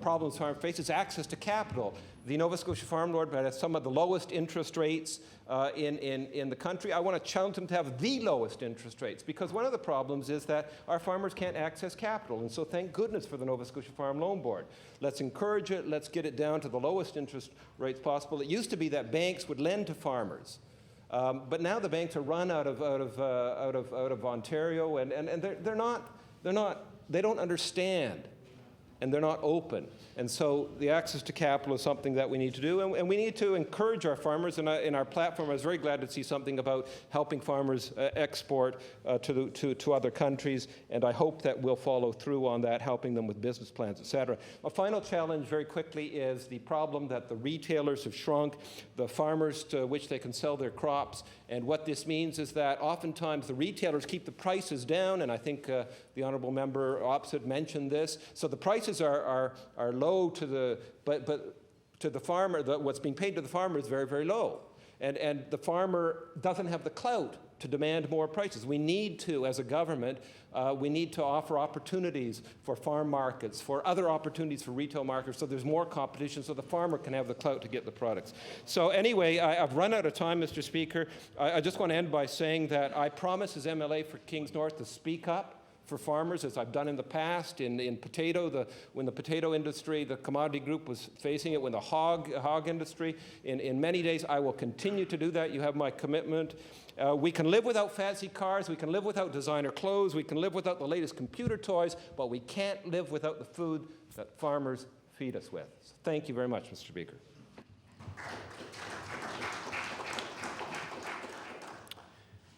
problems farmers face is access to capital. the Nova Scotia Farm Board has some of the lowest interest rates in the country. I want to challenge them to have the lowest interest rates, because one of the problems is that our farmers can't access capital. And so thank goodness for the Nova Scotia Farm Loan Board. Let's encourage it. Let's get it down to the lowest interest rates possible. It used to be that banks would lend to farmers. But now the banks are run out of Ontario, and they don't understand, and they're not open. And so the access to capital is something that we need to do, and we need to encourage our farmers. And in our platform, I was very glad to see something about helping farmers export to other countries, and I hope that we'll follow through on that, helping them with business plans, et cetera. A final challenge, very quickly, is the problem that the retailers have shrunk the farmers to which they can sell their crops. And what this means is that oftentimes the retailers keep the prices down, and I think the honourable member opposite mentioned this. So the prices are low to the, but to the farmer, what's being paid to the farmer is very, very low. And the farmer doesn't have the clout to demand more prices. We need to, as a government, we need to offer opportunities for farm markets, for other opportunities for retail markets, so there's more competition, so the farmer can have the clout to get the products. So anyway, I've run out of time, Mr. Speaker. I just want to end by saying that I promise as MLA for Kings North to speak up for farmers, as I've done in the past, in potato, when the potato industry, the commodity group was facing it, when the hog industry, in many days, I will continue to do that. You have my commitment. We can live without fancy cars, we can live without designer clothes, we can live without the latest computer toys, but we can't live without the food that farmers feed us with. So thank you very much, Mr. Speaker.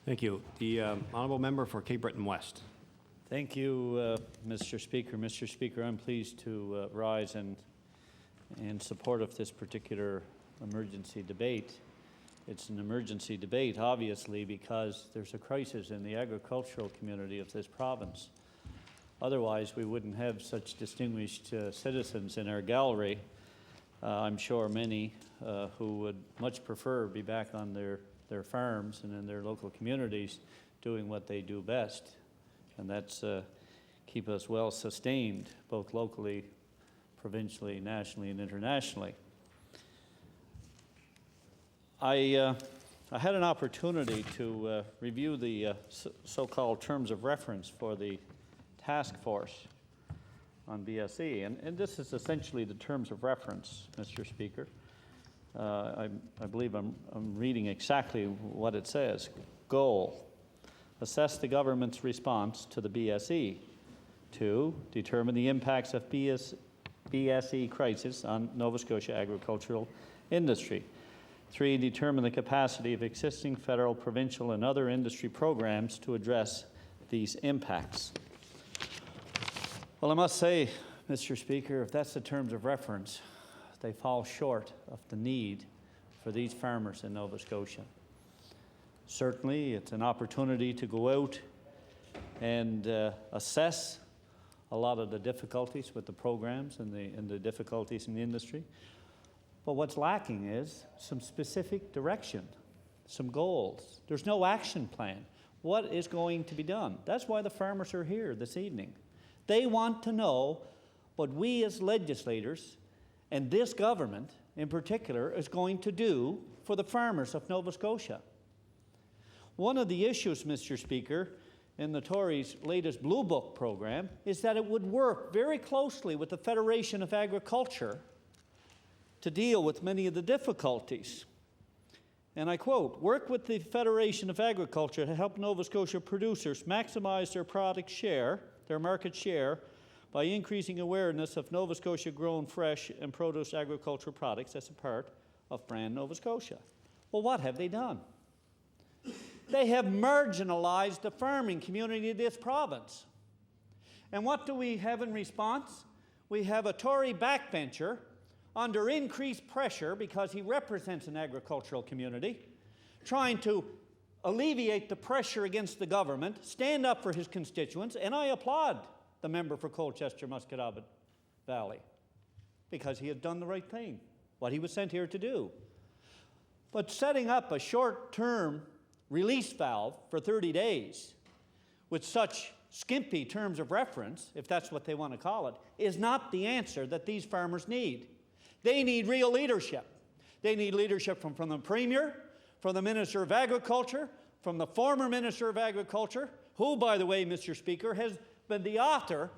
Thank you. The honourable member for Cape Breton West. Thank you, Mr. Speaker. Mr. Speaker, I'm pleased to rise in support of this particular emergency debate. It's an emergency debate, obviously, because there's a crisis in the agricultural community of this province. Otherwise, we wouldn't have such distinguished citizens in our gallery. I'm sure many who would much prefer be back on their farms and in their local communities doing what they do best. And that's keep us well sustained, both locally, provincially, nationally, and internationally. I had an opportunity to review the so-called terms of reference for the task force on BSE, and this is essentially the terms of reference, Mr. Speaker. I believe I'm reading exactly what it says. Goal: assess the government's response to the BSE. 2, determine the impacts of BSE crisis on Nova Scotia agricultural industry. 3, determine the capacity of existing federal, provincial, and other industry programs to address these impacts. Well, I must say, Mr. Speaker, if that's the terms of reference, they fall short of the need for these farmers in Nova Scotia. Certainly, it's an opportunity to go out and assess a lot of the difficulties with the programs and the difficulties in the industry. But what's lacking is some specific direction, some goals. There's no action plan. What is going to be done? That's why the farmers are here this evening. They want to know what we as legislators and this government in particular is going to do for the farmers of Nova Scotia. One of the issues, Mr. Speaker, in the Tories' latest Blue Book program is that it would work very closely with the Federation of Agriculture to deal with many of the difficulties. And I quote, work with the Federation of Agriculture to help Nova Scotia producers maximize their product share, their market share, by increasing awareness of Nova Scotia grown fresh and produce agricultural products as a part of brand Nova Scotia. Well, what have they done? They have marginalized the farming community of this province. And what do we have in response? We have a Tory backbencher under increased pressure because he represents an agricultural community, trying to alleviate the pressure against the government, stand up for his constituents, and I applaud the member for Colchester-Musquedoboit Valley because he has done the right thing, what he was sent here to do. But setting up a short-term release valve for 30 days with such skimpy terms of reference, if that's what they want to call it, is not the answer that these farmers need. They need real leadership. They need leadership from the Premier, from the Minister of Agriculture, from the former Minister of Agriculture, who, by the way, Mr. Speaker, has been the author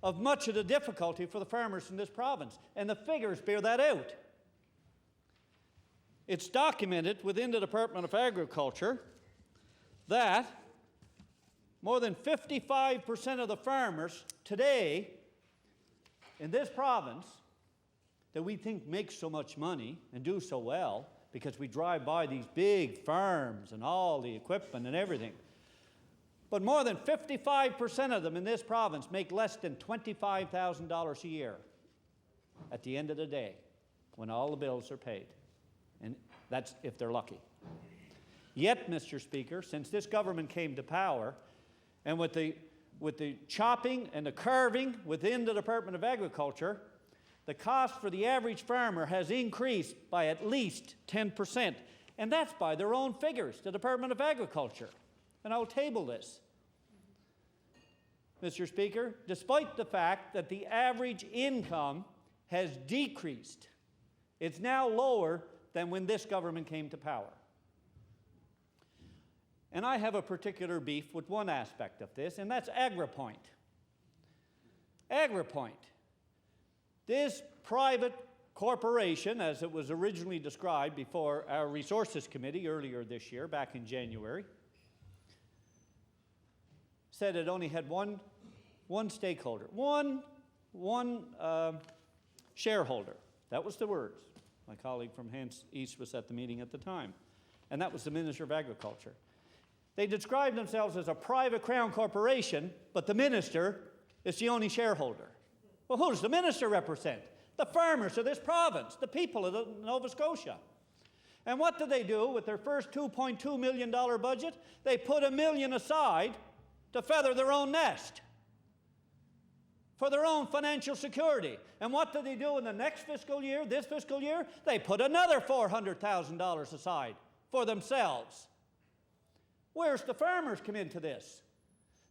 of much of the difficulty for the farmers in this province, and the figures bear that out. It's documented within the Department of Agriculture that more than 55% of the farmers today in this province that we think make so much money and do so well because we drive by these big farms and all the equipment and everything, but more than 55% of them in this province make less than $25,000 a year at the end of the day when all the bills are paid. And that's if they're lucky. Yet, Mr. Speaker, since this government came to power, and with the chopping and the carving within the Department of Agriculture, the cost for the average farmer has increased by at least 10%. And that's by their own figures, the Department of Agriculture. And I'll table this. Mr. Speaker, despite the fact that the average income has decreased, it's now lower than when this government came to power. And I have a particular beef with one aspect of this, and that's AgriPoint. AgriPoint. This private corporation, as it was originally described before our Resources Committee earlier this year, back in January, said it only had one stakeholder, one shareholder. That was the words. My colleague from Hants East was at the meeting at the time, and that was the Minister of Agriculture. They described themselves as a private crown corporation, but the minister is the only shareholder. Well, who does the minister represent? The farmers of this province, the people of Nova Scotia. And what did they do with their first $2.2 million budget? They put $1 million aside to feather their own nest for their own financial security. And what did they do in the next fiscal year, this fiscal year? They put another $400,000 aside for themselves. Where's the farmers come into this?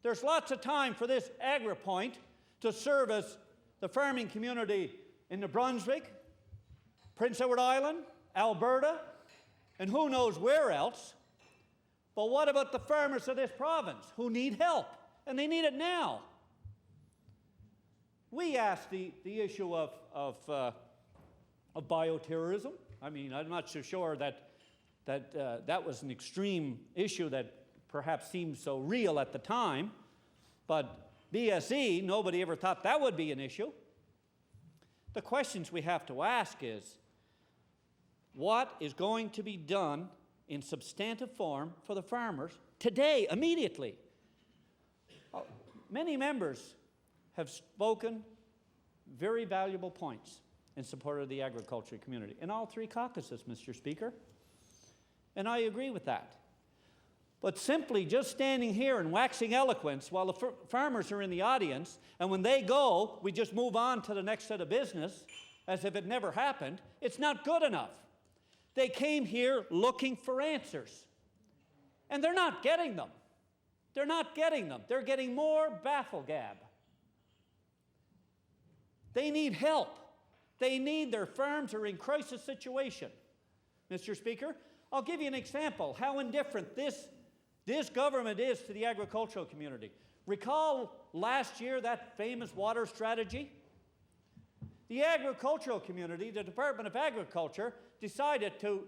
There's lots of time for this AgriPoint to service the farming community in New Brunswick, Prince Edward Island, Alberta, and who knows where else. But what about the farmers of this province who need help? And they need it now. We asked the issue of bioterrorism. I mean, I'm not so sure that was an extreme issue that perhaps seemed so real at the time, but BSE, nobody ever thought that would be an issue. The questions we have to ask is, what is going to be done in substantive form for the farmers today, immediately? Many members have spoken very valuable points in support of the agriculture community in all three caucuses, Mr. Speaker. And I agree with that. But simply just standing here and waxing eloquence while the farmers are in the audience, and when they go, we just move on to the next set of business as if it never happened, it's not good enough. They came here looking for answers. And they're not getting them. They're not getting them. They're getting more baffle-gab. They need help. They need, their farms are in crisis situation. Mr. Speaker, I'll give you an example how indifferent this government is to the agricultural community. Recall last year that famous water strategy? The agricultural community, the Department of Agriculture, decided to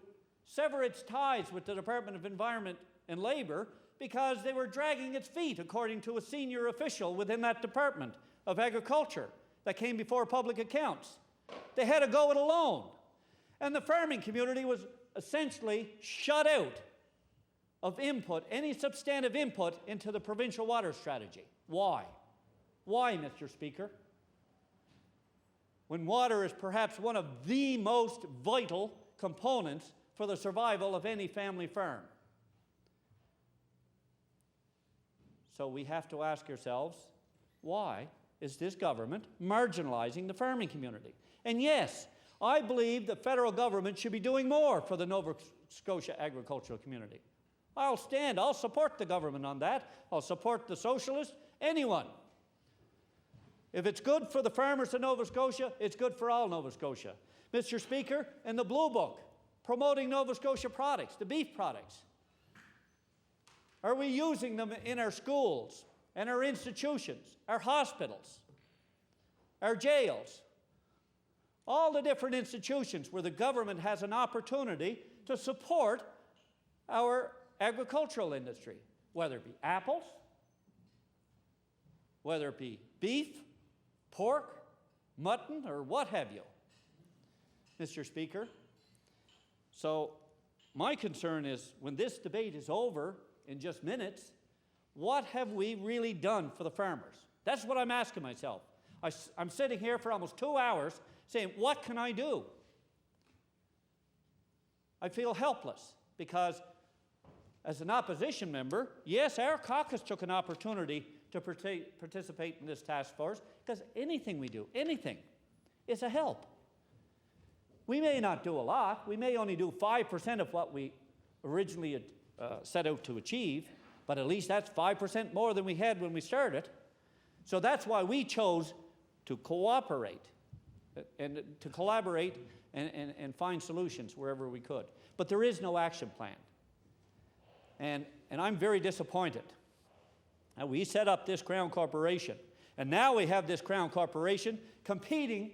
sever its ties with the Department of Environment and Labor because they were dragging its feet, according to a senior official within that Department of Agriculture that came before Public Accounts. They had to go it alone. And the farming community was essentially shut out of input, any substantive input into the provincial water strategy. Why? Why, Mr. Speaker? When water is perhaps one of the most vital components for the survival of any family farm. So we have to ask ourselves, why is this government marginalizing the farming community? And yes, I believe the federal government should be doing more for the Nova Scotia agricultural community. I'll support the government on that. I'll support the socialists, anyone. If it's good for the farmers of Nova Scotia, it's good for all Nova Scotia. Mr. Speaker, in the Blue Book, promoting Nova Scotia products, the beef products, are we using them in our schools and our institutions, our hospitals, our jails, all the different institutions where the government has an opportunity to support our agricultural industry, whether it be apples, whether it be beef, pork, mutton, or what have you, Mr. Speaker? So my concern is when this debate is over in just minutes, what have we really done for the farmers? That's what I'm asking myself. I'm sitting here for almost 2 hours saying, what can I do? I feel helpless because as an opposition member, yes, our caucus took an opportunity to participate in this task force because anything we do, anything, is a help. We may not do a lot. We may only do 5% of what we originally had set out to achieve, but at least that's 5% more than we had when we started. So that's why we chose to cooperate and to collaborate and find solutions wherever we could. But there is no action plan. And I'm very disappointed. Now, we set up this Crown Corporation, and now we have this Crown Corporation competing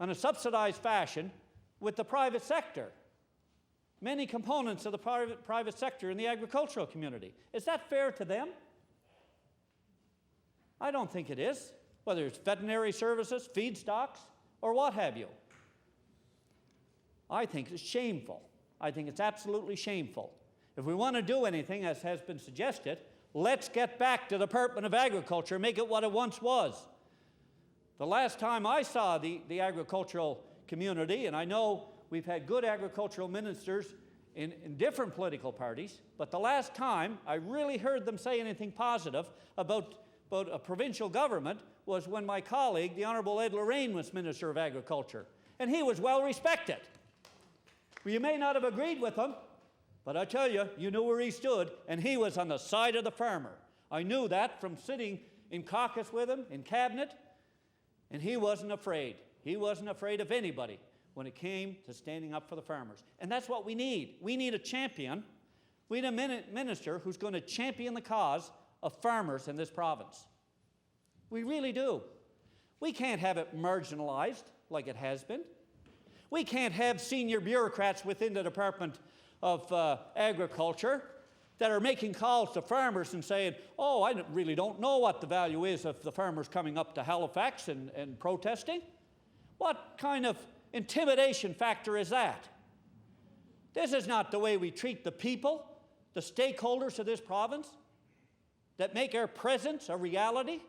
in a subsidized fashion with the private sector. Many components of the private sector in the agricultural community. Is that fair to them? I don't think it is, whether it's veterinary services, feedstocks, or what have you. I think it's shameful. I think it's absolutely shameful. If we want to do anything, as has been suggested, let's get back to the Department of Agriculture, make it what it once was. The last time I saw the agricultural community, and I know we've had good agricultural ministers in different political parties, but the last time I really heard them say anything positive about a provincial government was when my colleague, the Honourable Ed Lorraine, was Minister of Agriculture, and he was well respected. Well, you may not have agreed with him, but I tell you, you knew where he stood, and he was on the side of the farmer. I knew that from sitting in caucus with him, in cabinet, and he wasn't afraid. He wasn't afraid of anybody when it came to standing up for the farmers. And that's what we need. We need a champion. We need a minister who's going to champion the cause of farmers in this province. We really do. We can't have it marginalized like it has been. We can't have senior bureaucrats within the Department of Agriculture that are making calls to farmers and saying, oh, I really don't know what the value is of the farmers coming up to Halifax and protesting. What kind of intimidation factor is that? This is not the way we treat the people, the stakeholders of this province, that make our presence a reality.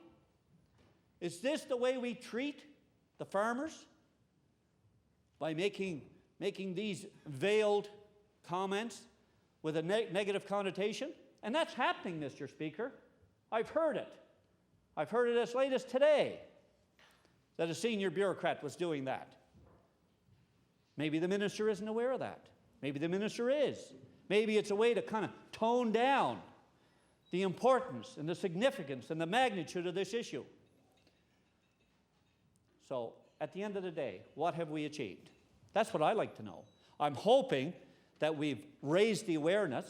Is this the way we treat the farmers? By making these veiled comments with a negative connotation? And that's happening, Mr. Speaker. I've heard it. I've heard it as late as today, that a senior bureaucrat was doing that. Maybe the minister isn't aware of that. Maybe the minister is. Maybe it's a way to kind of tone down the importance and the significance and the magnitude of this issue. So, at the end of the day, what have we achieved? That's what I like to know. I'm hoping that we've raised the awareness.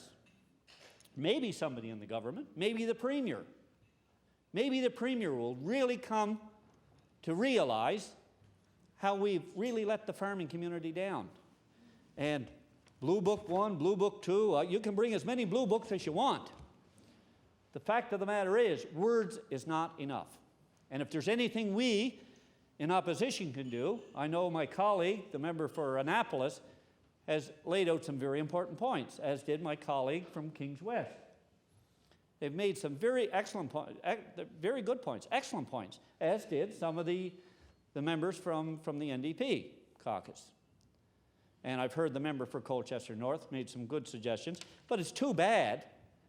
Maybe somebody in the government, maybe the Premier. Maybe the Premier will really come to realize how we've really let the farming community down. And Blue Book 1, Blue Book 2, you can bring as many Blue Books as you want. The fact of the matter is, words is not enough. And if there's anything we in opposition can do, I know my colleague, the member for Annapolis, has laid out some very important points, as did my colleague from Kings West. They've made some very excellent points, very good points, excellent points, as did some of the members from the NDP caucus. And I've heard the member for Colchester North made some good suggestions, but it's too bad.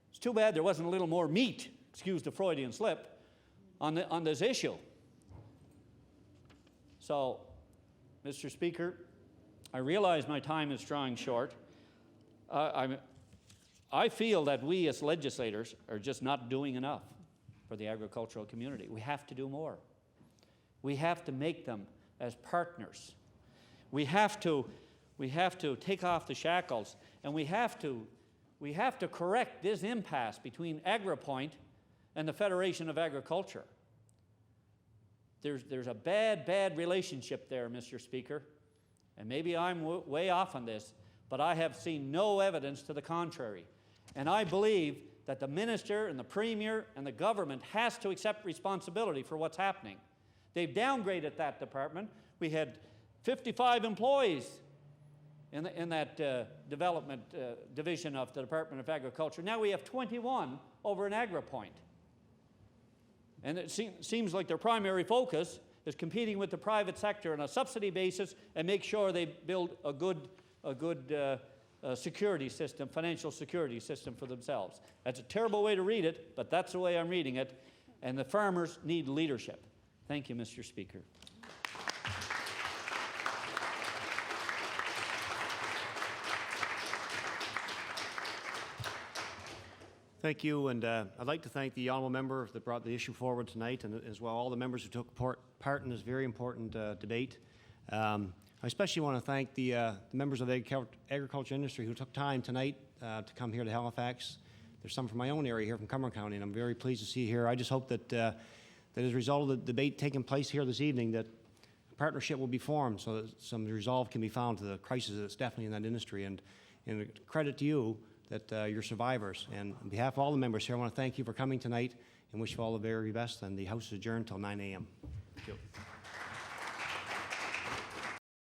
It's too bad there wasn't a little more meat, excuse the Freudian slip, on this issue. So, Mr. Speaker, I realize my time is drawing short. I feel that we as legislators are just not doing enough for the agricultural community. We have to do more. We have to make them as partners. We have to take off the shackles, and we have to correct this impasse between AgriPoint and the Federation of Agriculture. There's a bad relationship there, Mr. Speaker, and maybe I'm way off on this, but I have seen no evidence to the contrary. And I believe that the minister and the premier and the government has to accept responsibility for what's happening. They've downgraded that department. We had 55 employees in that development division of the Department of Agriculture. Now we have 21 over in AgriPoint. And it seems like their primary focus is competing with the private sector on a subsidy basis and make sure they build a good security system, financial security system for themselves. That's a terrible way to read it, but that's the way I'm reading it. And the farmers need leadership. Thank you, Mr. Speaker. Thank you, and I'd like to thank the honourable member that brought the issue forward tonight, and as well all the members who took part in this very important debate. I especially want to thank the members of the agriculture industry who took time tonight to come here to Halifax. There's some from my own area here from Cumberland County, and I'm very pleased to see you here. I just hope that that as a result of the debate taking place here this evening, that a partnership will be formed so that some resolve can be found to the crisis that's definitely in that industry. And credit to you that you're survivors. And on behalf of all the members here, I want to thank you for coming tonight and wish you all the very best. And the House is adjourned until 9 a.m.